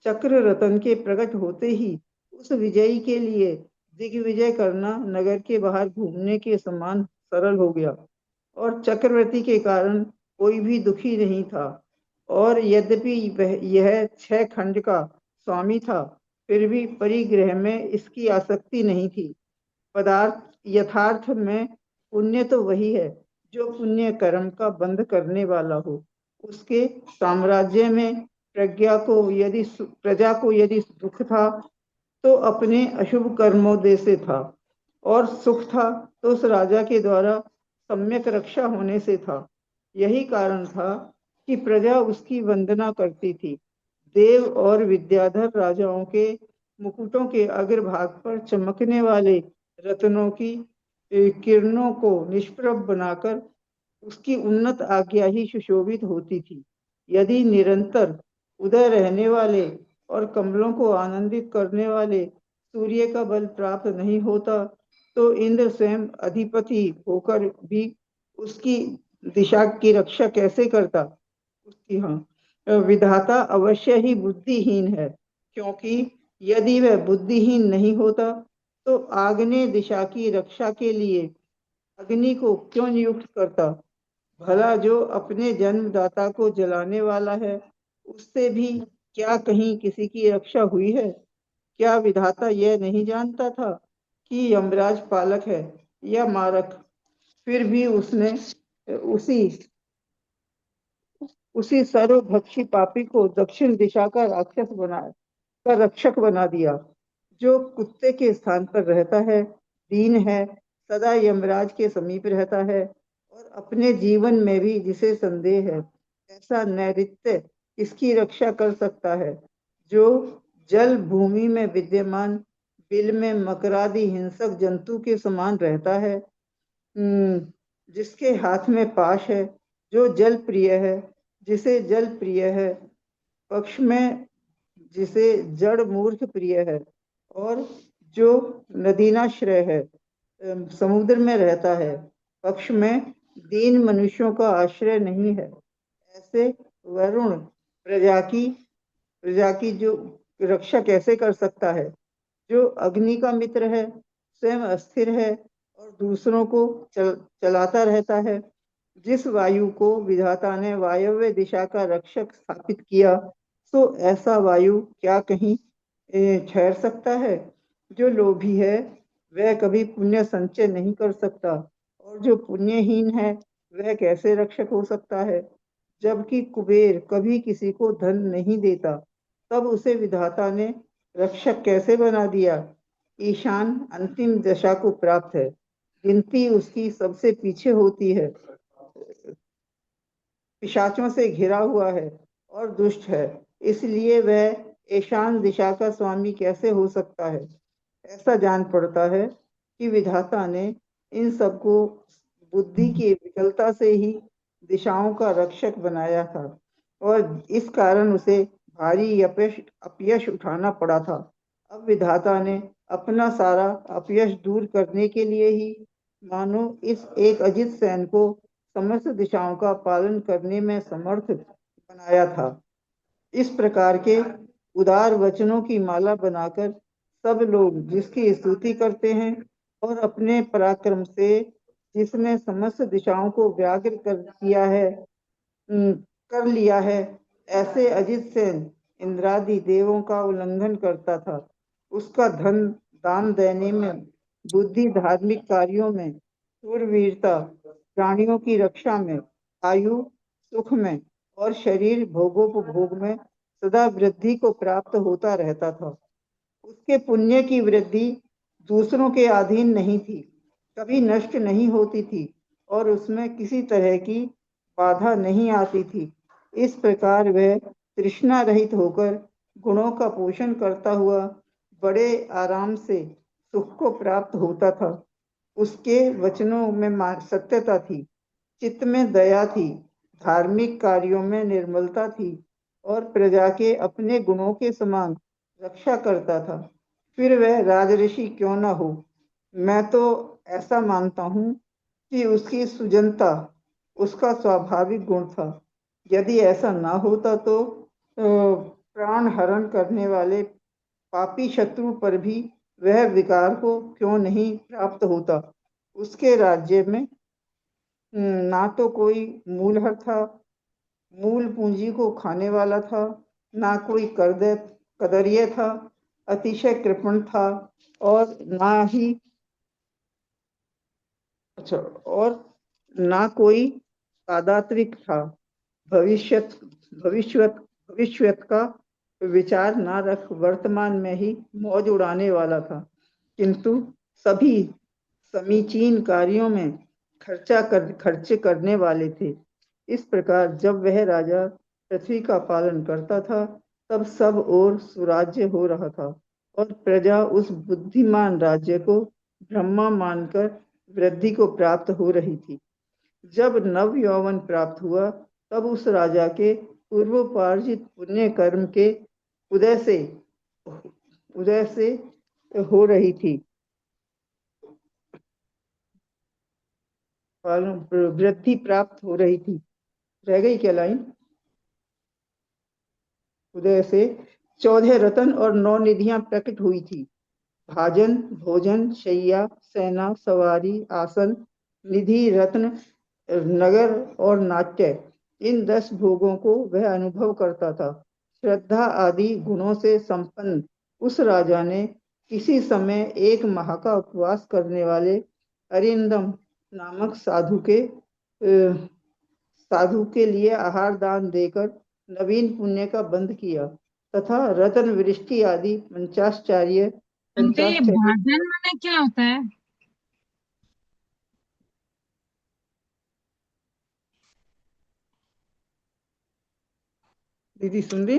चक्र रतन के प्रकट होते ही उस विजयी के लिए दिग्विजय करना नगर के बाहर घूमने के समान सरल हो गया और चक्रवर्ती के कारण कोई भी दुखी नहीं था। और यद्यपि यह 6 खंड का स्वामी था, फिर भी परिग्रह में इसकी आसक्ति नहीं थी। पदार्थ यथार्थ में पुण्य तो वही है जो पुण्य कर्म का बंध करने वाला हो। उसके साम्राज्य में प्रजा को यदि दुख था तो अपने अशुभ कर्मोदय से था, और सुख था तो उस राजा के द्वारा सम्यक रक्षा होने से था। यही कारण था कि प्रजा उसकी वंदना करती थी। देव और विद्याधर राजाओं के मुकुटों के अग्रभाग पर चमकने वाले रत्नों की किरणों को निष्प्रभ बनाकर उसकी उन्नत आज्ञा ही सुशोभित होती थी। यदि निरंतर उदय रहने वाले और कमलों को आनंदित करने वाले सूर्य का बल प्राप्त नहीं होता तो इंद्र स्वयं अधिपति होकर भी उसकी दिशा की रक्षा कैसे करता। विधाता अवश्य ही बुद्धिहीन है, क्योंकि यदि वह बुद्धिहीन नहीं होता तो आग्नेय दिशा की रक्षा के लिए अग्नि को क्यों नियुक्त करता। भला जो अपने जन्मदाता को जलाने वाला है, उससे भी क्या कहीं किसी की रक्षा हुई है। क्या विधाता यह नहीं जानता था कि यमराज पालक है या मारक। फिर भी उसने उसी सर्वभक्षी पापी को दक्षिण दिशा का रक्षक बना दिया। जो कुत्ते के स्थान पर रहता है, दीन है, सदा यमराज के समीप रहता है और अपने जीवन में भी जिसे संदेह है, ऐसा नैऋत्य इसकी रक्षा कर सकता है। जो जल भूमि में विद्यमान बिल में मकरादि हिंसक जंतु के समान रहता है, जिसके हाथ में पाश है, जो जल प्रिय है, जिसे जल प्रिय है, पक्ष में जिसे जड़ मूर्ख प्रिय है, और जो नदीनाश्रय है, समुद्र में रहता है, पक्ष में दीन मनुष्यों का आश्रय नहीं है। ऐसे वरुण प्रजा की जो रक्षा कैसे कर सकता है। जो अग्नि का मित्र है, स्वयं अस्थिर है और दूसरों को चलाता रहता है। जिस वायु को विधाता ने वायव्य दिशा का रक्षक स्थापित किया, तो ऐसा वायु क्या कहीं ठहर सकता है। जो लोभी है वह कभी पुण्य संचय नहीं कर सकता, और जो पुण्यहीन है वह कैसे रक्षक हो सकता है। जबकि कुबेर कभी किसी को धन नहीं देता, तब उसे विधाता ने रक्षक कैसे बना दिया। ईशान अंतिम दशा को प्राप्त है, गिनती उसकी सबसे पीछे होती है, पिशाचों से घिरा हुआ है और दुष्ट है, इसलिए वह ईशान दिशा का स्वामी कैसे हो सकता है। ऐसा जान पड़ता है कि विधाता ने इन सबको बुद्धि की विकलता से ही दिशाओं का रक्षक बनाया था और इस कारण उसे भारी अपयश उठाना पड़ा था। अब विधाता ने अपना सारा अपयश दूर करने के लिए ही मानो इस एक अजित सेन को समस्त दिशाओं का पालन करने में समर्थ बनाया था। इस प्रकार के उदार वचनों की माला बनाकर सब लोग जिसकी स्तुति करते हैं और अपने पराक्रम से जिसने समस्त दिशाओं को व्याग्र कर लिया है, ऐसे अजित सेन इंद्रादि देवों का उल्लंघन करता था। उसका धन दान देने में, बुद्धि धार्मिक कार्यों में, शूरवीरता, प्राणियों की रक्षा में, आयु सुख में और शरीर भोगोपभोग में सदा वृद्धि को प्राप्त होता रहता था। उसके पुण्य की वृद्धि दूसरों के अधीन नहीं थी, कभी नष्ट नहीं होती थी और उसमें किसी तरह की बाधा नहीं आती थी। इस प्रकार वह तृष्णा रहित होकर गुणों का पोषण करता हुआ बड़े आराम से सुख को प्राप्त होता था। उसके वचनों में सत्यता थी, चित्त में दया थी, धार्मिक कार्यों में निर्मलता थी और प्रजा के अपने गुणों के समान रक्षा करता था। फिर वह राजऋषि क्यों न हो, मैं तो ऐसा मानता हूँ कि उसकी सुजनता उसका स्वाभाविक गुण था। यदि ऐसा ना होता तो प्राण हरण करने वाले पापी शत्रु पर भी वह विकार को क्यों नहीं प्राप्त होता। उसके राज्य में ना तो कोई मूलहर था, मूल पूंजी को खाने वाला था, ना कोई कदरिया था, अतिशय कृपण था और ना कोई पादात्विक था। भविष्यत भविष्यत का विचार ना रख वर्तमान में ही मौज उड़ाने वाला था, किंतु सभी समीचीन कार्यों में खर्च करने वाले थे। इस प्रकार जब वह राजा पृथ्वी का पालन करता था तब सब ओर सुराज्य हो रहा था और प्रजा उस बुद्धिमान राज्य को ब्रह्मा मानकर वृद्धि को प्राप्त हो रही थी। जब नव यौवन प्राप्त हुआ तब उस राजा के पूर्वोपार्जित पुण्य कर्म के उदय से हो रही थी, वृद्धि प्राप्त हो रही थी। रह गई क्या लाइन? उदय से 14 रतन और 9 निधियां प्रकट हुई थी। भाजन, भोजन, शैया, सेना, सवारी, आसन, निधि, रत्न, नगर और नाट्य, इन 10 भोगों को वह अनुभव करता था। श्रद्धा आदि गुणों से संपन्न उस राजा ने किसी समय एक माह का उपवास करने वाले अरिंदम नामक साधु के लिए आहार दान देकर नवीन पुण्य का बंध किया तथा रतन वृष्टि आदि पंचाश्चर्य भाजन माने क्या होता है? दीदी सुन रही?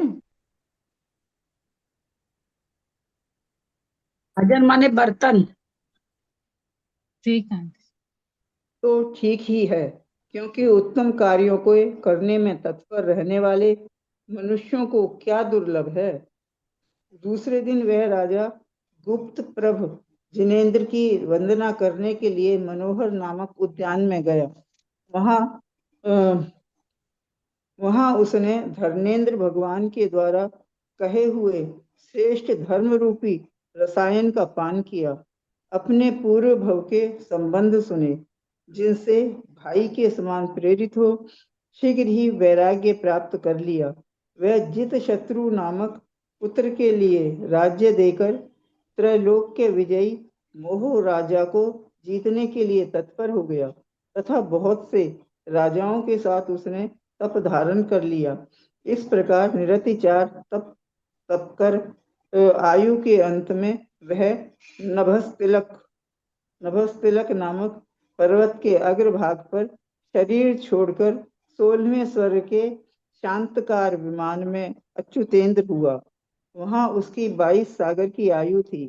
भाजन माने बर्तन। ठीक है। तो ठीक ही है, क्योंकि उत्तम कार्यों को करने में तत्पर रहने वाले मनुष्यों को क्या दुर्लभ है। दूसरे दिन वह राजा गुप्त प्रभ जिनेन्द्र की वंदना करने के लिए मनोहर नामक उद्यान में गया। वहां उसने धर्मेंद्र भगवान के द्वारा कहे हुए श्रेष्ठ धर्म रूपी रसायन का पान किया, अपने पूर्व भव के संबंध सुने, जिनसे भाई के समान प्रेरित हो शीघ्र ही वैराग्य प्राप्त कर लिया। वह जित शत्रु नामक पुत्र के लिए राज्य देकर त्रैलोक के विजयी मोह राजा को जीतने के लिए तत्पर हो गया तथा बहुत से राजाओं के साथ उसने तप धारण कर लिया। इस प्रकार निरतिचार तप तप कर आयु के अंत में वह नभस्तिलक नामक पर्वत के अग्रभाग पर शरीर छोड़कर 16वें स्वर्ग के शांतकार विमान में अच्युतेंद्र हुआ। वहां उसकी 22 सागर की आयु थी,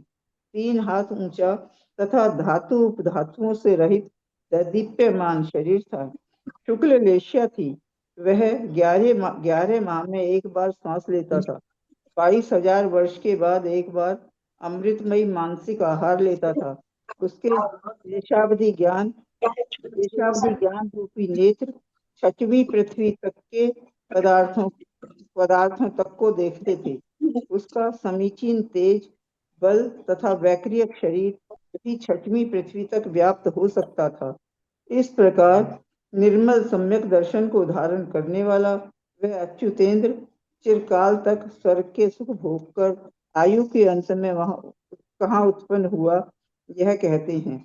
3 हाथ ऊंचा तथा धातु उपधातुओं से रहित दीप्यमान शरीर था। शुक्ल लेश्या थी। वह 11 माह में एक बार सांस लेता था। 22,000 वर्ष के बाद एक बार अमृतमयी मानसिक आहार लेता था। उसके देशावधि ज्ञान रूपी नेत्र छठवीं पृथ्वी तक के पदार्थों तक को देखते थे। उसका समीचीन तेज बल तथा वैक्रियक शरीर भी छठवीं पृथ्वी तक व्याप्त हो सकता था। इस प्रकार निर्मल सम्यक दर्शन को धारण करने वाला वह अच्युतेंद्र चिरकाल तक स्वर्ग के सुख भोग कर आयु के अंत में वहां कहाँ उत्पन्न हुआ, यह कहते हैं।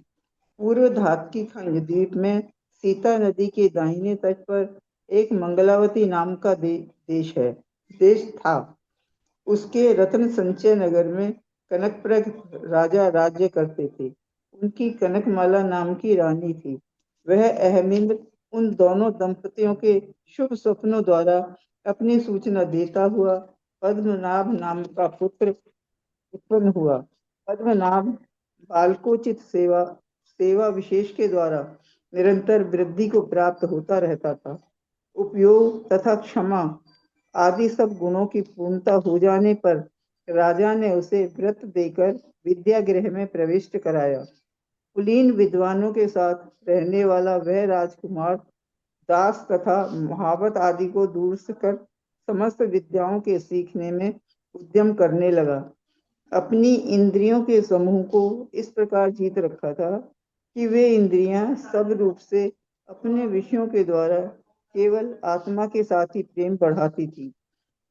पूर्व धातकी खंड द्वीप में सीता नदी के दाहिने तट पर एक मंगलावती नाम का देश था। उसके रत्न संचय नगर में कनकप्रद राजा राज्य करते थे। उनकी कनकमाला नाम की रानी थी। वह अहमिंद्र उन दोनों दंपतियों के शुभ स्वप्नों द्वारा अपनी सूचना देता हुआ पद्मनाभ नाम का पुत्र उत्पन्न हुआ। पद्मनाभ बालकोचित सेवा विशेष के द्वारा निरंतर वृद्धि को प्राप्त होता रहता था। उपयोग तथा क्षमा आदि सब गुणों की पूर्णता हो जाने पर राजा ने उसे व्रत देकर विद्यागृह में प्रविष्ट कराया। कुलीन विद्वानों के साथ रहने वाला वह राजकुमार दास तथा महावत आदि को दूर से कर समस्त विद्याओं के सीखने में उद्यम करने लगा। अपनी इंद्रियों के समूह को इस प्रकार जीत रखा था कि वे इंद्रियां सब रूप से अपने विषयों के द्वारा केवल आत्मा के साथ ही प्रेम बढ़ाती थी।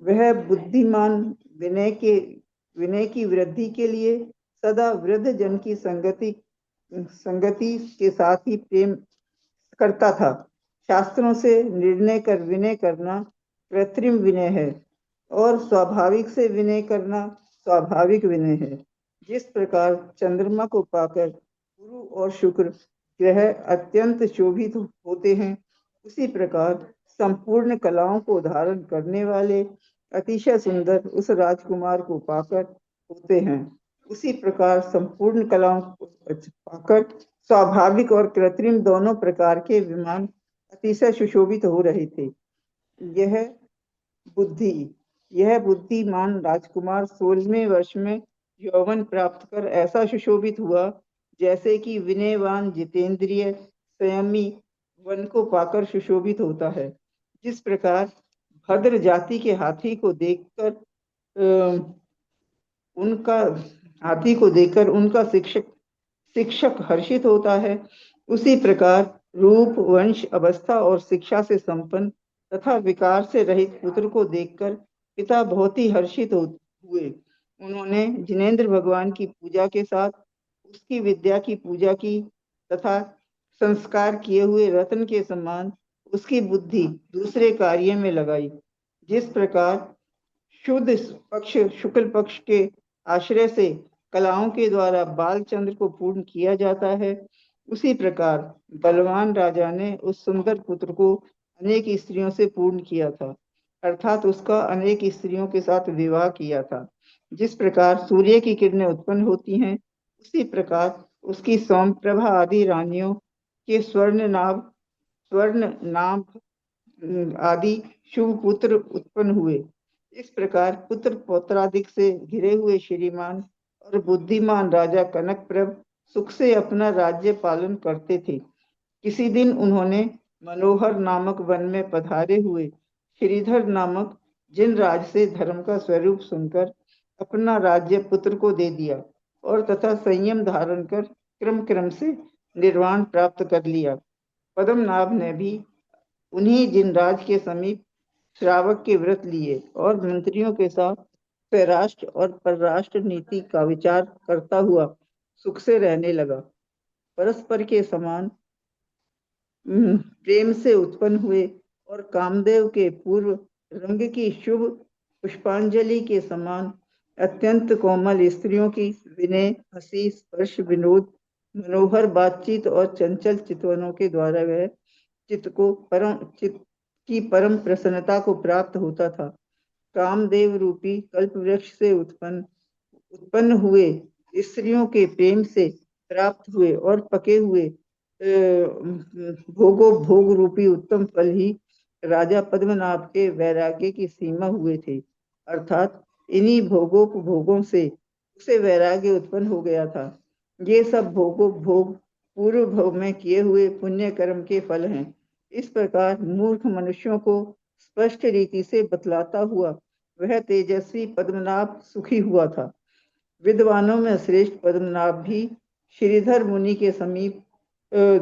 वह बुद्धिमान विनय की वृद्धि के लिए सदा वृद्ध जन की संगति के साथ ही प्रेम करता था। शास्त्रों से निर्णय कर विनय करना कृत्रिम विनय है और स्वाभाविक से विनय करना स्वाभाविक विनय है। जिस प्रकार चंद्रमा को पाकर गुरु और शुक्र ग्रह अत्यंत शोभित होते हैं, उसी प्रकार संपूर्ण कलाओं को धारण करने वाले अतिशय सुंदर उस राजकुमार को पाकर होते हैं। उसी प्रकार संपूर्ण कलाओं को पाकर स्वाभाविक और कृत्रिम दोनों प्रकार के विमान अतिशय सुशोभित हो रहे थे। यह बुद्धिमान राजकुमार 16वें वर्ष में यौवन प्राप्त कर ऐसा सुशोभित हुआ जैसे कि विनयवान जितेंद्रिय संयमी वन को पाकर सुशोभित होता है। जिस प्रकार भद्र जाति के हाथी को देखकर उनका शिक्षक हर्षित होता है, उसी प्रकार रूप वंश अवस्था और शिक्षा से संपन्न तथा विकार से रहित पुत्र को देखकर पिता बहुत ही हर्षित हुए। उन्होंने जिनेंद्र भगवान की पूजा के साथ उसकी विद्या की पूजा की तथा संस्कार किए हुए रत्न के समान उसकी बुद्धि दूसरे कार्य में लगाई। जिस प्रकार शुद्ध पक्ष शुक्ल पक्ष के आश्रय से कलाओं के द्वारा बालचंद्र को पूर्ण किया जाता है, उसी प्रकार बलवान राजा ने उस सुंदर पुत्र को अनेक स्त्रियों से पूर्ण किया था, अर्थात उसका अनेक स्त्रियों के साथ विवाह किया था। जिस प्रकार सूर्य की किरणें उत्पन्न होती हैं, उसी प्रकार उसकी सोमप्रभा आदि रानियों के स्वर्ण नाभ आदि शुभ पुत्र उत्पन्न हुए। इस प्रकार पुत्र पौत्रादिक से घिरे हुए श्रीमान और बुद्धिमान राजा कनकप्रभ सुख से अपना राज्य पालन करते थे। किसी दिन उन्होंने मनोहर नामक वन में पधारे हुए श्रीधर नामक जिन राज से धर्म का स्वरूप सुनकर अपना राज्य पुत्र को दे दिया और तथा संयम धारण कर क्रम से निर्वाण प्राप्त कर लिया। पद्मनाभ ने भी उन्हीं जिनराज के समीप श्रावक के व्रत लिए और मंत्रियों के साथ स्वराष्ट्र और परराष्ट्र नीति का विचार करता हुआ सुख से रहने लगा। परस्पर के समान प्रेम से उत्पन्न हुए और कामदेव के पूर्व रंग की शुभ पुष्पांजलि के समान अत्यंत कोमल स्त्रियों की विनय, हंसी, स्पर्श, विनोद, मनोहर बातचीत और चंचल चितवनों के द्वारा वह चित्त की परम प्रसन्नता को प्राप्त होता था। कामदेव रूपी कल्प वृक्ष से उत्पन्न हुए स्त्रियों के प्रेम से प्राप्त हुए और पके हुए भोगो भोग रूपी उत्तम फल ही राजा पद्मनाभ के वैराग्य की सीमा हुए थे। अर्थात इन्हीं भोगोपभोगों से उसे वैराग्य उत्पन्न हो गया था। ये सब भोग पूर्व भव में किए हुए पुण्य कर्म के फल हैं। इस प्रकार मूर्ख मनुष्यों को स्पष्ट रीति से बतलाता हुआ वह तेजस्वी पद्मनाभ सुखी हुआ था। विद्वानों में श्रेष्ठ पद्मनाभ भी श्रीधर मुनि के समीप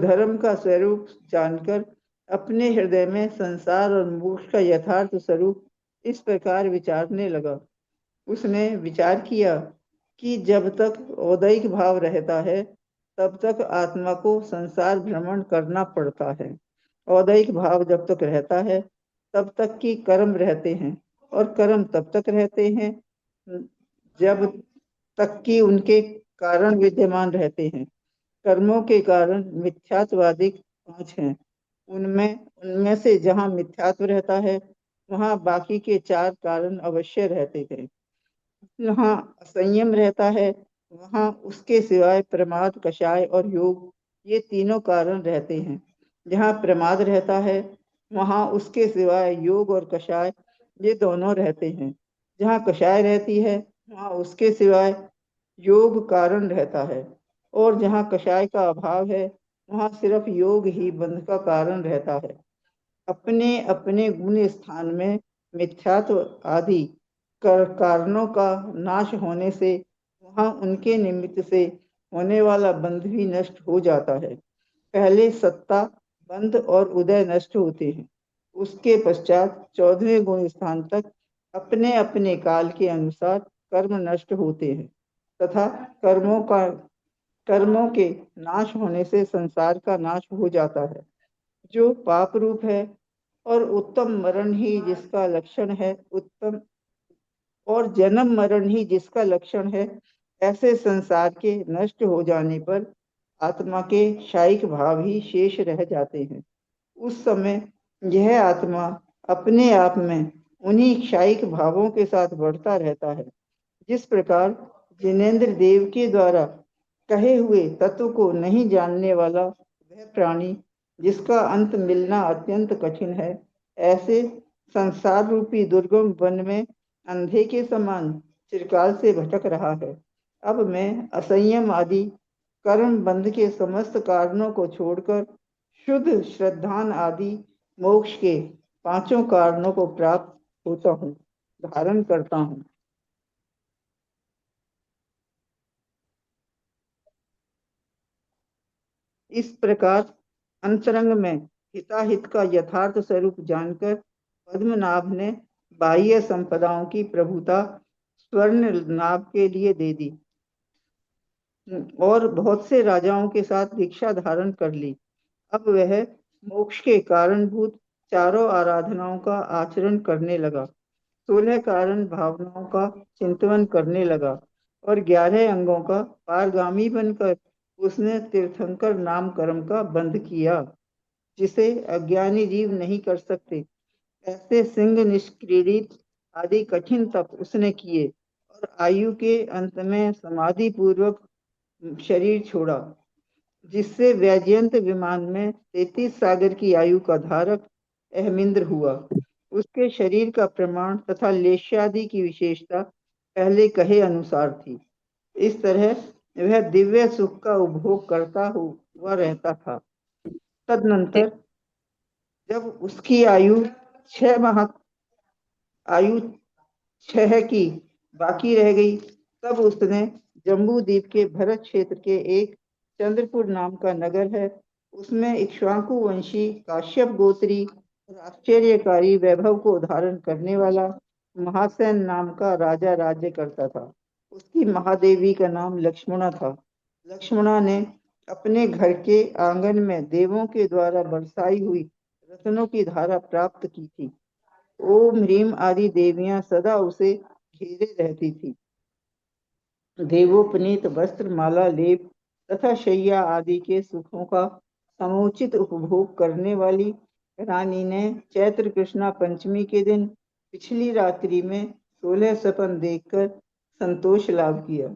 धर्म का स्वरूप जानकर अपने हृदय में संसार और मोक्ष का यथार्थ स्वरूप इस प्रकार विचारने लगा। उसने विचार किया कि जब तक औदैहिक भाव रहता है तब तक आत्मा को संसार भ्रमण करना पड़ता है। औदैहिक भाव जब तक रहता है तब तक की कर्म रहते हैं, और कर्म तब तक रहते हैं जब तक कि उनके कारण विद्यमान रहते हैं। कर्मों के कारण मिथ्यात्वादिक 5 हैं। उनमें से जहाँ मिथ्यात्व रहता है वहाँ बाकी के 4 कारण अवश्य रहते हैं। जहाँ असंयम रहता है वहाँ उसके सिवाय प्रमाद, कषाय और योग, ये तीनों कारण रहते हैं। जहाँ प्रमाद रहता है वहाँ उसके सिवाय योग और कषाय, ये दोनों रहते हैं। जहाँ कषाय रहती है वहाँ उसके सिवाय योग कारण रहता है, और जहाँ कषाय का अभाव है वहाँ सिर्फ योग ही बंध का कारण रहता है। अपने अपने गुण स्थान में मिथ्यात्व आदि कारणों का नाश होने से वहाँ उनके निमित्त से होने वाला बंध भी नष्ट हो जाता है। पहले सत्ता, बंध और उदय नष्ट होते हैं, उसके पश्चात 14वें गुण स्थान तक अपने अपने काल के अनुसार कर्म नष्ट होते हैं, तथा कर्मों के नाश होने से संसार का नाश हो जाता है, जो पाप रूप है। और उत्तम मरण ही जिसका लक्षण है, उत्तम और जन्म मरण ही जिसका लक्षण है, ऐसे संसार के नष्ट हो जाने पर आत्मा के शायिक भाव ही शेष रह जाते हैं। उस समय यह आत्मा अपने आप में उन्हीं क्षायिक भावों के साथ बढ़ता रहता है। जिस प्रकार जिनेन्द्र देव के द्वारा कहे हुए तत्व को नहीं जानने वाला वह प्राणी, जिसका अंत मिलना अत्यंत कठिन है, ऐसे संसार रूपी दुर्गम वन में अंधे के समान चिरकाल से भटक रहा है। अब मैं असंयम आदि कर्म बंध के समस्त कारणों को छोड़कर शुद्ध श्रद्धान आदि मोक्ष के 5 कारणों को प्राप्त होता हूँ, धारण करता हूँ। इस प्रकार अंतरंग में हिताहित का यथार्थ स्वरूप जानकर पद्मनाभ ने बाह्य संपदाओं की प्रभुता स्वर्ण नाभ के लिए दे दी और बहुत से राजाओं के साथ दीक्षा धारण कर ली। अब वह मोक्ष के कारणभूत चारों आराधनाओं का आचरण करने लगा, 16 कारण भावनाओं का चिंतन करने लगा और 11 अंगों का पारगामी बनकर उसने तीर्थंकर नाम कर्म का बंध किया, जिसे अज्ञानी जीव नहीं कर सकते। ऐसे सिंह निष्क्रीडित आदि कठिन तप उसने किए और आयु के अंत में समाधि पूर्वक शरीर छोड़ा, जिससे वैजयंत विमान में 33 सागर की आयु का धारक अहमिंद्र हुआ। उसके शरीर का प्रमाण तथा लेश्यादि की विशेषता पहले कहे अनुसार थी। इस तरह वह दिव्य सुख का उपभोग करता हुआ रहता था। तदनंतर जब उसकी आयु 6 की बाकी रह गई, तब उसने जम्बू द्वीप के भरत क्षेत्र के एक चंद्रपुर नाम का नगर है, उसमें इक्ष्वाकु वंशी काश्यप गोत्री और आश्चर्यकारी वैभव को धारण करने वाला महासेन नाम का राजा राज्य करता था। उसकी महादेवी का नाम लक्ष्मणा था। लक्ष्मणा ने अपने घर के आंगन में देवों के द्वारा बरसाई हुई रत्नों की धारा प्राप्त की थी। ओम ह्रीम आदि देवियां सदा उसे घेरे रहती थी। देवोपनीत वस्त्र, माला, लेप तथा शैया आदि के सुखों का समुचित उपभोग करने वाली रानी ने चैत्र कृष्णा पंचमी के दिन पिछली रात्रि में 16 सपन देखकर संतोष लाभ किया।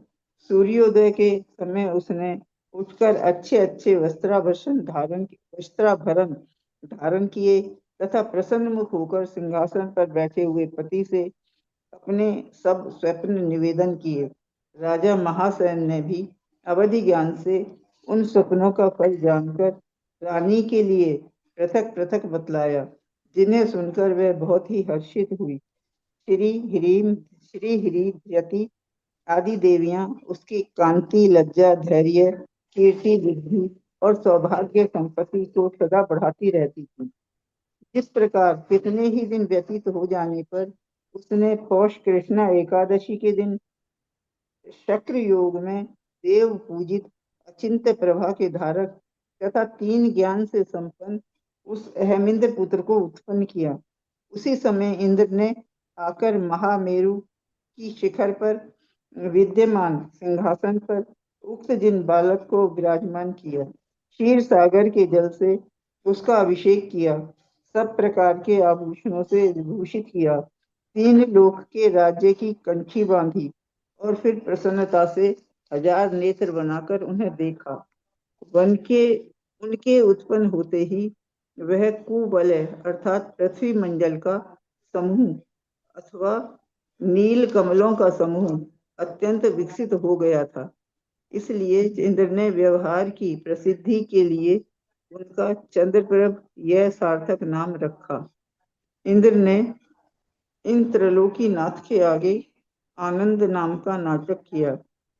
सूर्योदय के समय उसने उठकर अच्छे अच्छे वस्त्राभरण धारण किए तथा प्रसन्न मुख होकर सिंहासन पर बैठे हुए पति से अपने सब स्वप्न निवेदन किए। राजा महासेन ने भी अवधि ज्ञान से उन स्वप्नों का फल जानकर रानी के लिए पृथक पृथक बतलाया, जिन्हें सुनकर वह बहुत ही हर्षित हुई। श्री ह्रीयति आदि देवियां उसकी कांति, लज्जा, धैर्य, कीर्ति, बुद्धि और सौभाग्य संपत्ति को सदा बढ़ाती रहती थी। इस प्रकार कितने ही दिन व्यतीत हो जाने पर उसने पौष कृष्णा एकादशी के दिन शक्र योग में देव पूजित अचिंत्य प्रभा के धारक तथा 3 ज्ञान से संपन्न उस अहमिंद्र पुत्र को उत्पन्न किया। उसी समय इंद्र ने आकर महामेरु की शिखर पर विद्यमान सिंहासन पर उक्त जिन बालक को विराजमान किया, क्षीर सागर के जल से उसका अभिषेक किया, सब प्रकार के आभूषणों से विभूषित किया, 3 लोक के राज्य की कंठी बांधी और फिर प्रसन्नता से 1000 नेत्र बनाकर उन्हें देखा। वन के उनके उत्पन्न होते ही वह कुवलय अर्थात पृथ्वी मंडल का समूह अथवा नील कमलों का समूह अत्यंत विकसित हो गया था। इसलिए इंद्र ने व्यवहार की प्रसिद्धि के लिए उनका चंद्रप्रभ यह सार्थक नाम रखा। इंद्र ने इन त्रैलोकी नाथ के आगे आनंद नाम का नाटक किया।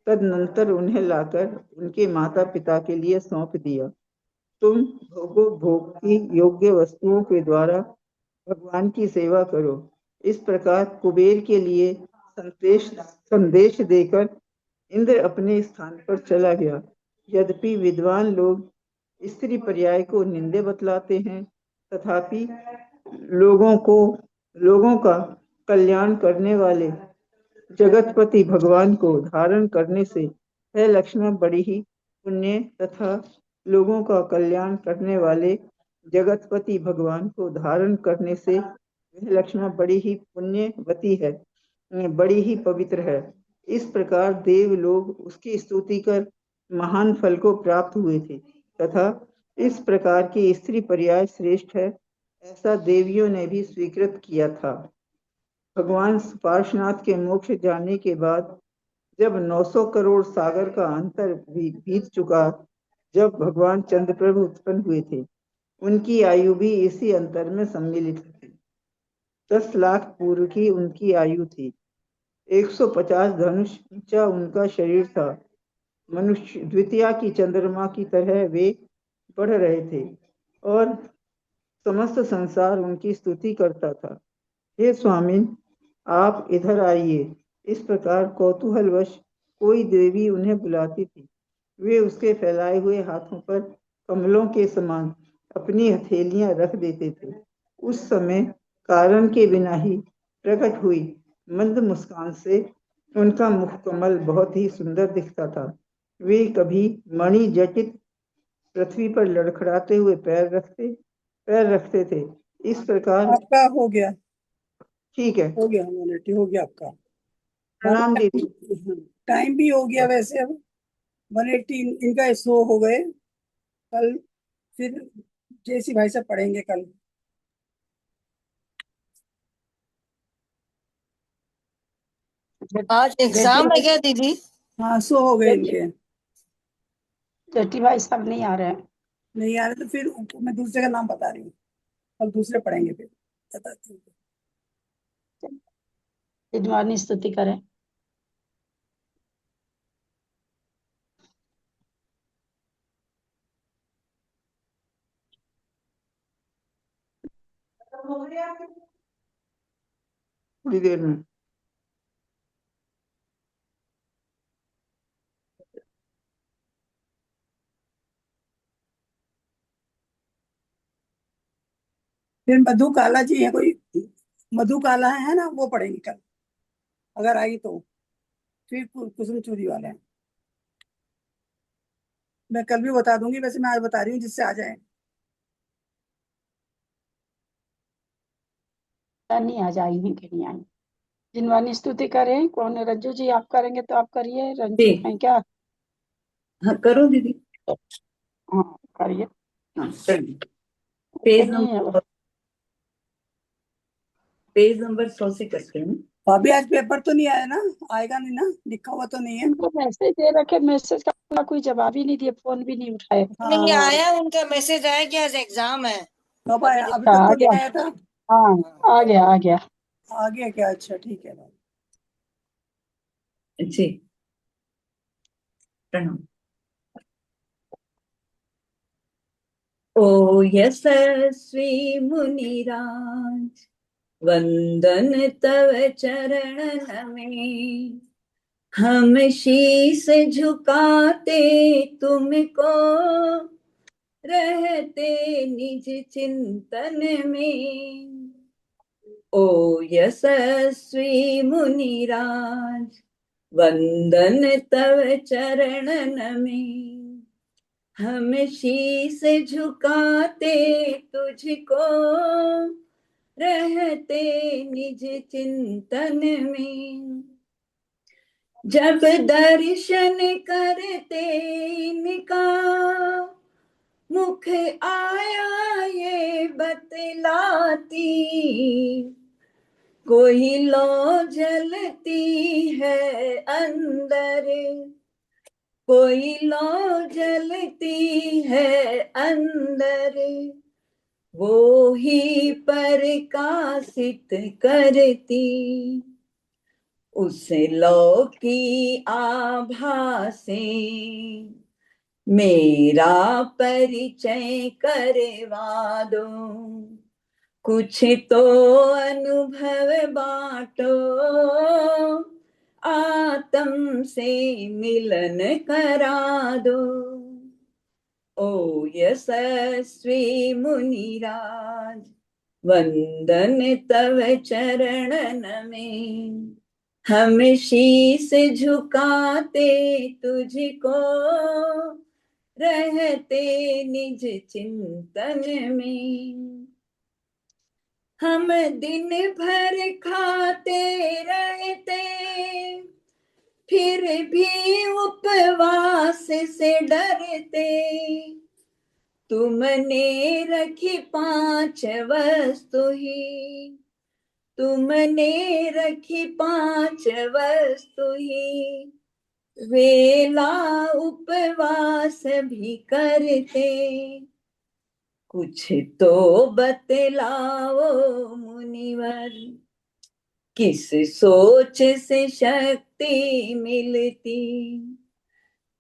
तदनंतर उन्हें लाकर उनके माता पिता के लिए सौंप दिया। तुम भोग की योग्य वस्तुओं के द्वारा भगवान की सेवा करो। इस प्रकार कुबेर के लिए संदेश देकर इंद्र अपने स्थान पर चला गया। यद्यपि विद्वान लोग स्त्री पर्याय को निंदे बतलाते हैं, तथापि लोगों का कल्याण करने वाले जगतपति भगवान को धारण करने से यह लक्षण बड़ी ही पुण्य तथा लोगों का कल्याण करने वाले जगतपति भगवान को धारण करने से यह लक्षण बड़ी ही पुण्यवती है, बड़ी ही पवित्र है। इस प्रकार देव लोग उसकी स्तुति कर महान फल को प्राप्त हुए थे तथा इस प्रकार की स्त्री पर्याय श्रेष्ठ है, ऐसा देवियों ने भी स्वीकृत किया था। भगवान पार्श्वनाथ के मोक्ष जाने के बाद जब 900 करोड़ सागर का अंतर बीत चुका, जब भगवान चंद्रप्रभु उत्पन्न हुए थे, उनकी आयु भी इसी अंतर में सम्मिलित थी। 10 लाख पूर्व की उनकी आयु थी। 150 धनुष ऊंचा उनका शरीर था। मनुष्य द्वितीया की चंद्रमा की तरह वे बढ़ रहे थे और समस्त संसार उनकी स्तुति करता था। हे स्वामी, आप इधर आइए। इस प्रकार कौतूहलवश कोई देवी उन्हें बुलाती थी। वे उसके फैलाए हुए हाथों पर कमलों के समान अपनी हथेलियां रख देते थे। उस समय कारण के बिना ही प्रकट हुई मंद मुस्कान से उनका मुख कमल बहुत ही सुंदर दिखता था। वे कभी मणि जटित पृथ्वी पर लड़खड़ाते हुए पैर रखते थे। इस प्रकार आपका हो गया, ठीक है। हो गया, ह्यूमैनिटी हो गया आपका। प्रणाम दीदी। टाइम भी हो गया वैसे। अब 180 इनका शो हो गए। कल फिर जैसी भाई साहब पढ़ेंगे कल। आज एग्जाम है क्या दीदी? हाँ, शो हो गए इनके। जेठी भाई साहब नहीं आ रहे हैं। नहीं आ रहे तो फिर मैं दूसरे का नाम बता रही हूँ, कल दूसरे पढ़ेंगे फिर बताती हूँ। यजमानी स्तुति करें। थोड़ी देर में। फिर मधु काला जी है कोई, मधु काला है ना, वो पढ़ेंगे कल अगर आई तो। फिर कुसुम चूरी वाले हैं, मैं कल भी बता दूंगी, वैसे मैं आज बता रही हूँ जिससे आ जाए। नहीं आ जाई है कि नहीं आई। जिनवानी स्तुति करें। कौन है? रज्जू जी आप करेंगे तो आप करिए। रंजू ठीक। है क्या? हाँ करो दीदी। हाँ करिए। हाँ चलिए, पेज नहीं है नंबर पेज नंबर 100 से करते हैं। अभी आज पेपर तो नहीं आया ना, आएगा नहीं ना, लिखा हुआ तो नहीं है। उनको मैसेज दे रखे, मैसेज का कोई जवाब ही नहीं दिया, फोन भी नहीं उठाए। नहीं हाँ आया, उनका मैसेज आया कि आज एग्जाम है। कब अभी आया, अभी अच्छा तक आ तो गया। नहीं आया था। हाँ आ गया आ गया। आ गया क्या, अच्छा ठीक है। जी प्रणाम। ओ यशस्वी मुनिराज, वंदन तव चरणन में, हम शीस झुकाते तुमको, रहते निज चिंतन में। ओ यशस्वी मुनिराज, वंदन तव चरणन में, हम शीस झुकाते तुझको, रहते निज चिंतन में। जब दर्शन करते इनका, मुख आया ये बतलाती, कोई लौ जलती है अंदर, कोई लौ जलती है अंदर, वो ही प्रकाशित करती, उस लौ की आभा से मेरा परिचय करवा दो, कुछ तो अनुभव बांटो, आत्म से मिलन करा दो। ओ यशस्वी मुनिराज, वंदन तव चरणन में, हम शीस झुकाते तुझको, रहते निज चिंतन में। हम दिन भर खाते रहते, फिर भी उपवास से डरते, तुमने रखी 5 वस्तु ही, तुमने रखी 5 वस्तु ही, वेला उपवास भी करते, कुछ तो बतलाओ मुनिवर, किस सोच से शक्ति मिलती,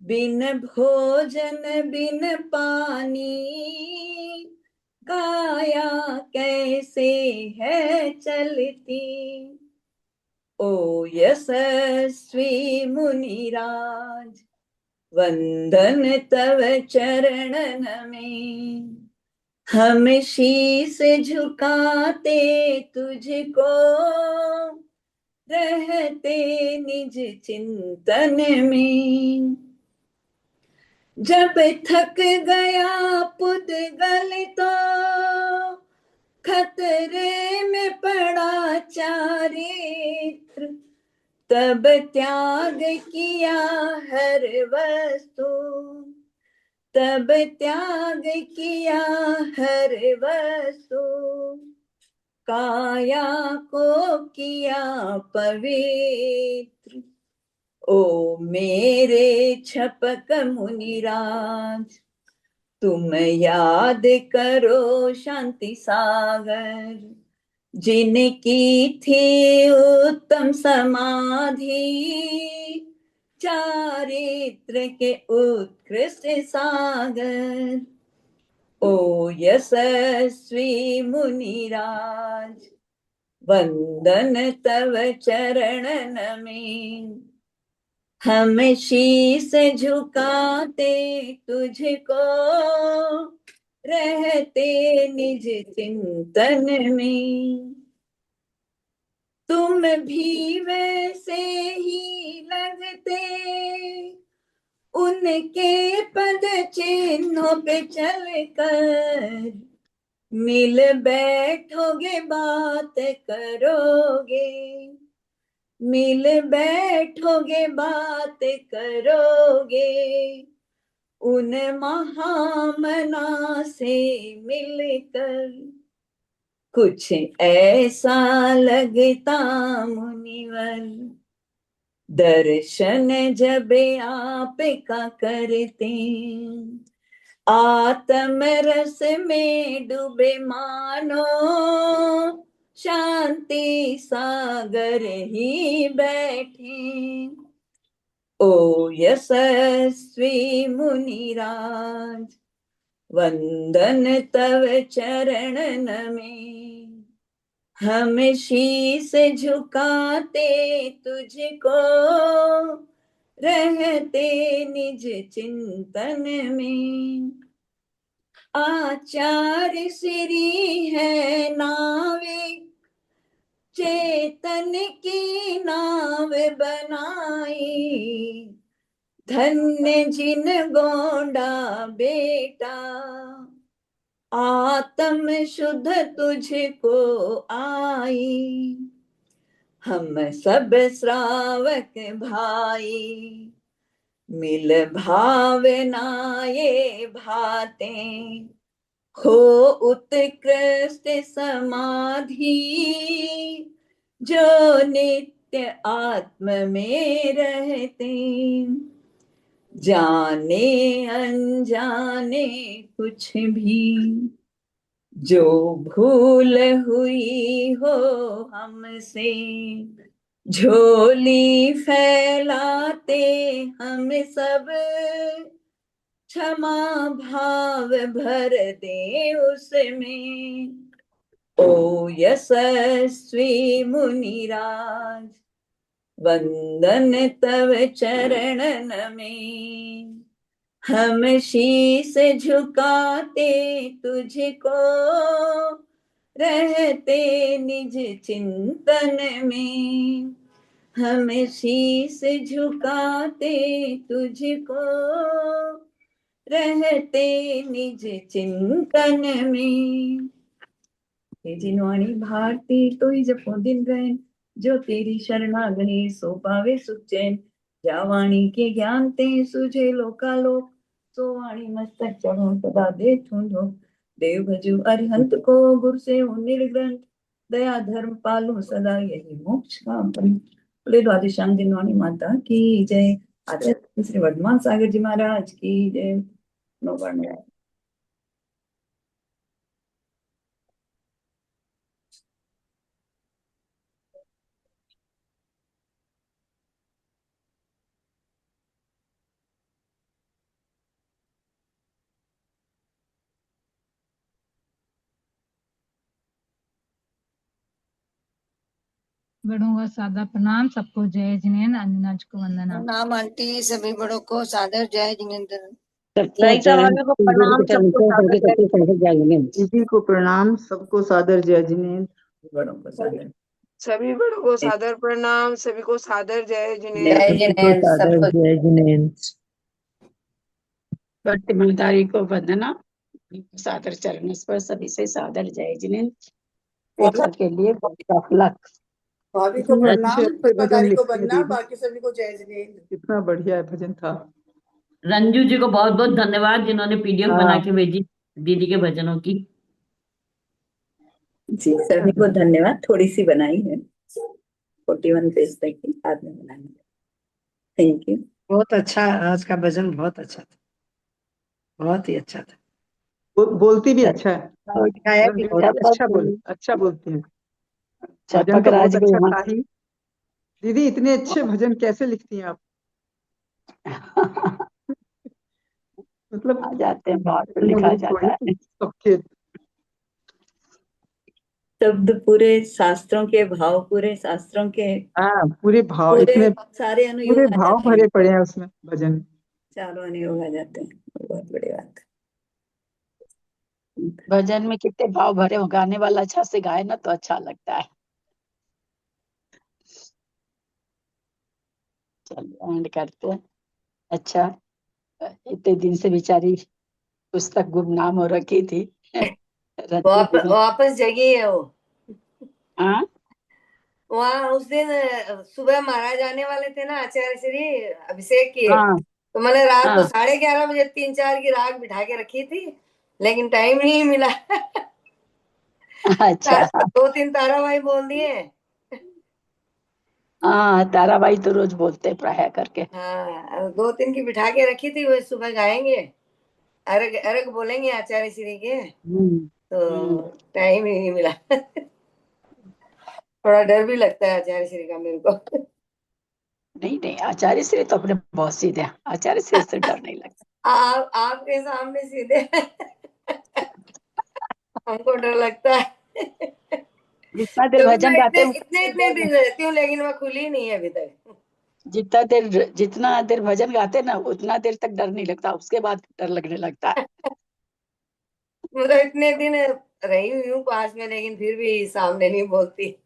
बिन भोजन बिन पानी, काया कैसे है चलती। ओ यशस्वी मुनिराज, वंदन तव चरणन में, हम शीस झुकाते तुझको, रहते निज चिंतन में। जब थक गया पुद्गल तो, खतरे में पड़ा चारित्र, तब त्याग किया हर वस्तु, तब त्याग किया हर वस्तु, काया को किया पवित्र। ओ मेरे छपक मुनिराज, तुम याद करो शांति सागर, जिनकी थी उत्तम समाधि, चारित्र के उत्कृष्ट सागर। ओ यशस्वी मुनिराज, वंदन तव चरणन में, हम शीस झुकाते तुझको, रहते निज चिंतन में। तुम भी वैसे ही लगते, उनके पद चिन्हों पे चलकर, मिल बैठोगे बात करोगे, मिल बैठोगे बात करोगे, उन महामना से मिलकर कुछ ऐसा लगता मुनिवर, दर्शन जब आपका करते आत्म रस में डूबे मानो, शांति सागर ही बैठे। ओ यशस्वी मुनिराज, वंदन तव चरणन में, हम शीस झुकाते तुझको, रहते निज चिंतन में। आचार्य श्री है नाविक, चेतन की नाव बनाई, धन्य जिन गोंडा बेटा, आत्म शुद्ध तुझको आई। हम सब श्रावक भाई, मिल भावना ये भाते, हो उत्कृष्ट समाधि, जो नित्य आत्म में रहते। जाने अनजाने कुछ भी जो भूल हुई हो हमसे, झोली फैलाते हम सब, क्षमा भाव भर दे उसमें। ओ यशस्वी मुनिराज, वंदन तव चरणन में, हम शीस झुकाते तुझको, रहते निज चिंतन में। हम शीस झुकाते तुझको, रहते निज चिंतन में। हे जिनवाणी भारती तोई जपो दिन रैन, जो तेरी शरणा गए सो पावे सुख चैन। जा वाणी के ज्ञान ते सुझे लोकालोक, सो वाणी मस्तक चढ़ो सदा दे ठूंढो। देव भजु अरिहंत को, गुर से निर्ग्रंथ, दया धर्म पालो सदा यही मोक्ष का पंथ। बोले द्वादशांग जिनवाणी माता की जय। आचार्य श्री वर्धमान सागर जी महाराज की जय। नौवर्ण बड़ों का सादा प्रणाम, सबको जय जिनेन्द्र, अंजनाज को वंदना। प्रणाम आंटी, सभी बड़ों को सादर जय जिनेन्द्र। ललिता वाले को प्रणाम, सबको सादर जय। दीदी को प्रणाम, सबको सादर जय जिनेन्द्र। बड़ों को सादर सभी बड़ों को सादर प्रणाम, सभी को सादर जय जय जिनेन्द्र। जिनेन्द्र, सबको जय जिनेन्द्र। भक्ति महतारी को वंदना, सादर चरण पर सभी से सादर जय जिनेन्द्र। एक के लिए बहुत लक। भाभी को इतने प्रणाम, अच्छे भजन पुष्पाधारी को लिखते हैं वंदना, दीदी। बाकी सभी को जय जिनेन्द्र। कितना बढ़िया भजन था। रंजू जी को बहुत बहुत धन्यवाद, जिन्होंने पीडीएफ हाँ। बना के भेजी दीदी के भजनों की। जी सभी को धन्यवाद। थोड़ी सी बनाई है, 41 पेज तक की बाद में बनाएंगे। Thank you. बहुत अच्छा, आज का भजन बहुत अच्छा था, बहुत ही अच्छा था। बोलती भी अच्छा है, गाया भी रंजू जी अच्छा बोलती है। भजन तो बहुत अच्छा था ही। दीदी इतने अच्छे भजन कैसे लिखती हैं आप? मतलब आ जाते हैं, बहुत लिखा जाता है। सबके शब्द पूरे शास्त्रों के, भाव पूरे शास्त्रों के, हाँ, पूरे भाव, पूरे इतने सारे अनुयोग पूरे आ भाव जाते भरे हैं, पड़े हैं उसमें भजन। चारों अनुयोग आ जाते हैं, बहुत बड़ी बात है। भजन में कितने भाव भरे हो, गाने वाला अच्छा से गाए ना तो अच्छा लगता है। चलिए एंड करते हैं। अच्छा, इतने दिन से बेचारी पुस्तक गुमनाम हो रखी थी। वापस जगी है वो। हाँ, वहाँ उस दिन सुबह महाराज आने वाले थे ना, आचार्य श्री अभिषेक किए, हाँ, तो मैंने रात को हाँ 11:30 बजे 3-4 की राग बिठा के रखी थी, लेकिन टाइम नहीं मिला। अच्छा। 2-3 ताराबाई बोल दिए। हाँ ताराबाई तो रोज बोलते हैं प्राय करके। हाँ, 2-3 की बिठा के रखी थी, वो सुबह गाएंगे, अर्घ अर्घ बोलेंगे आचार्य श्री के, हम्म तो हम्म। टाइम ही नहीं मिला। थोड़ा डर भी लगता है आचार्य श्री का मेरे को। नहीं नहीं, आचार्य श्री तो अपने बहुत सीधे हैं, आचार्य श्री से डर नहीं लगता। आपके सामने सीधे। हमको डर लगता है। जितना देर क्योंकि भजन मैं गाते इतने हैं इतने उतना इतने देर दिन रहती हूँ, लेकिन मैं खुली नहीं है अभी तक। जितना देर भजन गाते हैं ना उतना देर तक डर नहीं लगता, उसके बाद डर लगने लगता है। मतलब इतने दिन रही हुई हूँ पास में, लेकिन फिर भी सामने नहीं बोलती।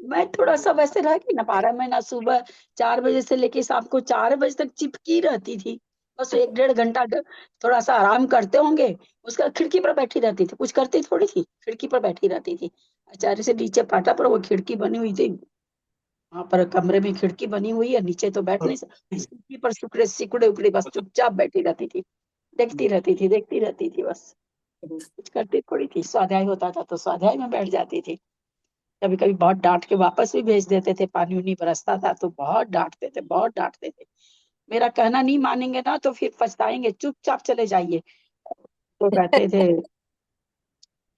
मैं थोड़ा सा वैसे रह गई ना, 12 महीना सुबह 4 बजे से लेके शाम को 4 बजे तक चिपकी रहती थी। बस 1-1.5 घंटा थोड़ा सा आराम करते होंगे, उसका खिड़की पर बैठी रहती थी, कुछ करती थोड़ी थी, खिड़की पर बैठी रहती थी। आचार्य से नीचे पाटा पर वो खिड़की बनी हुई थी, वहां पर कमरे में खिड़की बनी हुई है, नीचे तो बैठ नहीं सकती, खिड़की पर सिकुड़े सिकुड़े उकड़े बस चुपचाप बैठी रहती थी, देखती रहती थी बस, कुछ करती थोड़ी थी। स्वाध्याय होता था तो स्वाध्याय में बैठ जाती थी। कभी कभी बहुत डांट के वापस भी भेज देते थे, पानी उनी बरसता था तो बहुत डांटते थे, बहुत डांटते थे। मेरा कहना नहीं मानेंगे ना तो फिर पछताएंगे, चुपचाप चले जाइए। तो कहते थे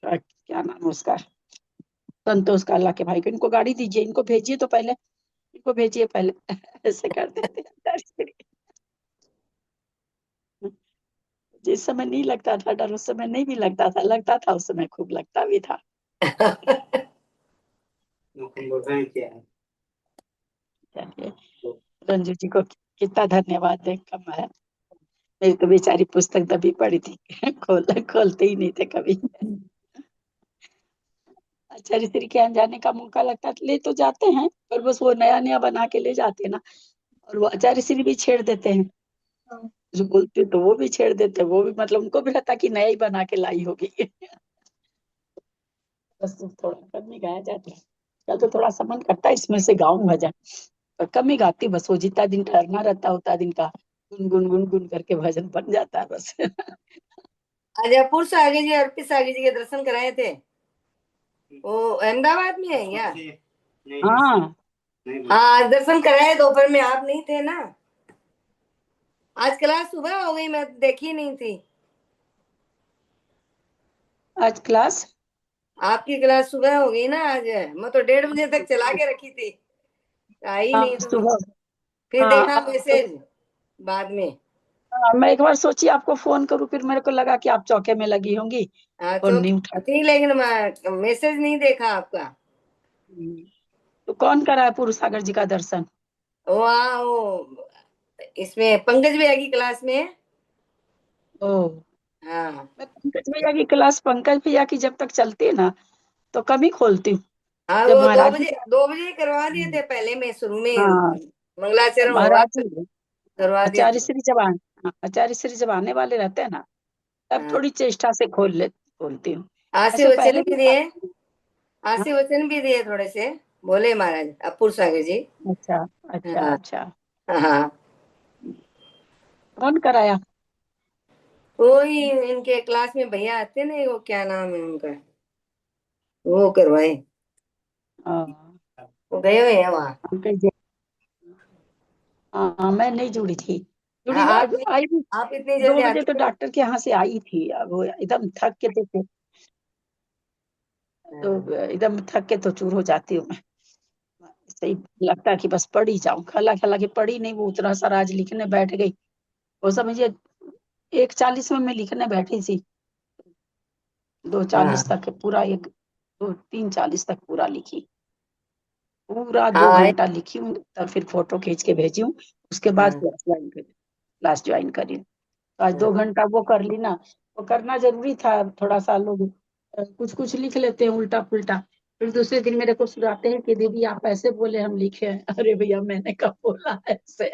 क्या नाम है उसका, संतोष का, अल्लाह के भाई को, इनको गाड़ी दीजिए, इनको भेजिए तो पहले, इनको भेजिए पहले। ऐसे करते थे। जिस समय नहीं लगता था डर, उस समय नहीं भी लगता था, लगता था उस समय खूब लगता भी था। चलिए, रंजू जी को कितना धन्यवाद दें, कम है। मेरी तो बेचारी पुस्तक तभी पढ़ी थी। खोलते ही नहीं थे कभी। आचार्य श्री के यहाँ जाने का मौका लगता है ले तो जाते हैं, पर बस वो नया नया बना के ले जाते हैं ना, और वो आचार्य श्री भी छेड़ देते हैं, जो बोलते तो वो भी छेड़ देते हैं, वो भी मतलब उनको भी लगता कि नया ही बना के लाई होगी। बस थोड़ा कम ही गाया जाता है। कल तो थोड़ा सा मन करता है इसमें से गाऊं भजन, पर कम ही गाती हूँ, बस वो जितना दिन ठहरना रहता है उतना दिन का गुन गुन करके भजन बन जाता है बस। आज अपूर सागे जी, अर्पित सागे जी के दर्शन कराए थे, वो अहमदाबाद में है क्या? हाँ हाँ, आज दर्शन कराए, दोपहर में आप नहीं थे ना। आज क्लास सुबह हो गई, मैं देखी नहीं थी। आज क्लास आपकी क्लास सुबह हो गई ना आज, मैं तो 1:30 बजे तक चला के रखी थी, आई हाँ नहीं तो सुबह। फिर देखा हाँ तो मैसेज बाद में। मैं एक बार सोची आपको फोन करूं, फिर मेरे को लगा कि आप चौके में लगी होंगी, हाँ, फोन नहीं उठा। थी, लेकिन मैसेज नहीं देखा आपका। तो कौन करा है पुरुष सागर जी का दर्शन? वो इसमें पंकज भैया की क्लास में है। ओ, हाँ मैं पंकज भैया की क्लास, पंकज भैया की जब तक चलती है ना तो कम ही खोलती हूँ। हाँ, जब वो दो महाराज जी बजे 2 बजे करवा दिए थे पहले, में शुरू में हाँ मंगलाचरण हुआ महाराज तो जी करवा दिए आचार्य थे। श्री जब हाँ, आचार्य श्री जब आने वाले रहते हैं ना तब हाँ, थोड़ी चेष्टा से खोलती हूँ। ऐसे आशीर्वचन पहले भी भी दिए, हाँ, आशीर्वचन भी दिए थोड़े से, बोले महाराज अपूर सागर जी। अच्छा अच्छा हाँ अच्छा। हाँ, कौन कराया? वही इनके क्लास में भैया आते हैं ना, वो क्या नाम है उनका, वो करवाए, हाँ, वो गए हुए हैं वहाँ। पंकज जी। हाँ मैं नहीं जुड़ी थी, जुड़ी हाँ, वो आप आई भी आप इतनी दो जल्दी बजे आती तो नहीं। डॉक्टर के यहाँ से आई थी, अब वो एकदम थक के तो हाँ, एकदम थक के तो चूर हो जाती हूँ मैं। सही लगता है कि बस पढ़ ही जाऊं, हालांकि पढ़ी नहीं, वो उतना सा आज लिखने बैठ गई, वो समझिए 1:40 में मैं लिखने बैठी थी, 2:40 हाँ, तक पूरा, एक 3:40 तक पूरा लिखी, पूरा दो हाँ, घंटा लिखी हूँ, तब फिर फोटो खींच के भेजी हूँ, उसके बाद हाँ, क्लास ज्वाइन करी। तो आज हाँ, 2 घंटा वो कर ली ना, वो करना जरूरी था, थोड़ा सा लोग कुछ कुछ लिख लेते हैं उल्टा पुल्टा, फिर दूसरे दिन मेरे को सुनाते हैं कि दीदी आप ऐसे बोले हम लिखे हैं। अरे भैया मैंने कब बोला ऐसे?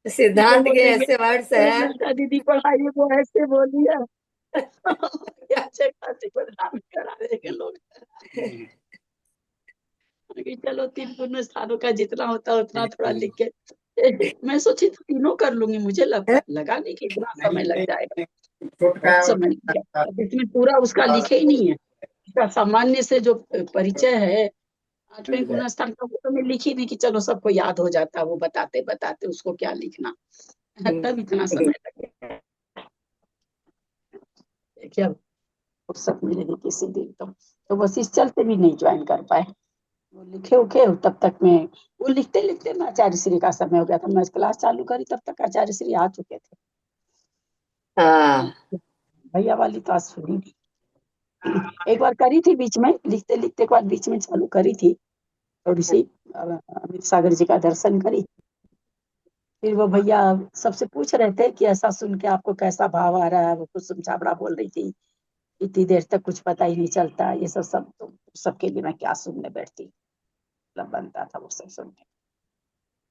दीदी को सिद्धांत के बोलेंगे ऐसे वर्ड्स अरे हैं। लता दीदी पढ़ाई वो ऐसे बोली है। क्या अच्छे खासी बदनामी करा देंगे लोग। कि चलो 3 पुण्य स्थानों का जितना होता है उतना थोड़ा लिख के मैं सोची तो तीनों कर लूंगी, मुझे लगा नहीं कि इतना समय लग जाएगा, बहुत समय लग गया। अब इसमें पूरा उसका लिखे ही नहीं है, इसका सामान्य से जो परिचय है 8वें गुण स्थान का, वो तो मैं लिखी नहीं कि चलो सबको याद हो जाता है, वो बताते बताते उसको क्या लिखना, तब इतना समय लगेगा। देखिए अब फुर्सत मिलेगी किसी दिन तो बस इस चलते भी नहीं ज्वाइन कर पाए। वो लिखे उखे तब तक में वो लिखते लिखते में आचार्य श्री का समय हो गया था। मैं क्लास चालू करी तब तक आचार्य श्री आ चुके थे। भैया वाली तो आज सुनी नहीं, एक बार करी थी बीच में, लिखते लिखते एक बार बीच में चालू करी थी थोड़ी सी, अमित सागर जी का दर्शन करी। फिर वो भैया सबसे पूछ रहे थे कि ऐसा सुन के आपको कैसा भाव आ रहा है, वो कुछ छाबड़ा बोल रही थी, इतनी देर तक कुछ पता ही नहीं चलता, ये सब तो सबके लिए मैं क्या सुनने बैठती, मतलब बनता था वो सब सुनने।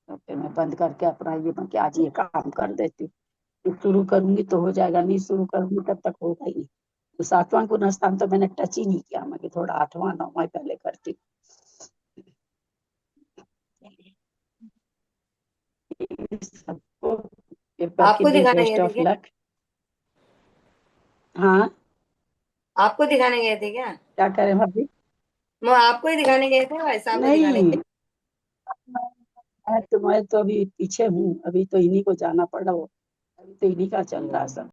तो फिर मैं बंद करके अपना ये मैं कि आज ये काम कर देती हूँ, शुरू करूंगी तो हो जाएगा, नहीं शुरू करूंगी तब तक होगा ही नहीं। तो 7वां गुण स्थान तो मैंने टच ही नहीं किया, मैं कि थोड़ा 8वां 9वां पहले करती सबको आपको दिखाने गए थे ऑफ क्या? लक। हाँ आपको दिखाने गए थे क्या? क्या करें भाभी? वो आपको ही दिखाने गए थे, भाई साहब को दिखाने नहीं, गए? मैं तो अभी पीछे हूँ, अभी तो इन्हीं को जाना पड़ा, वो अभी तो इन्हीं का चल रहा है सब।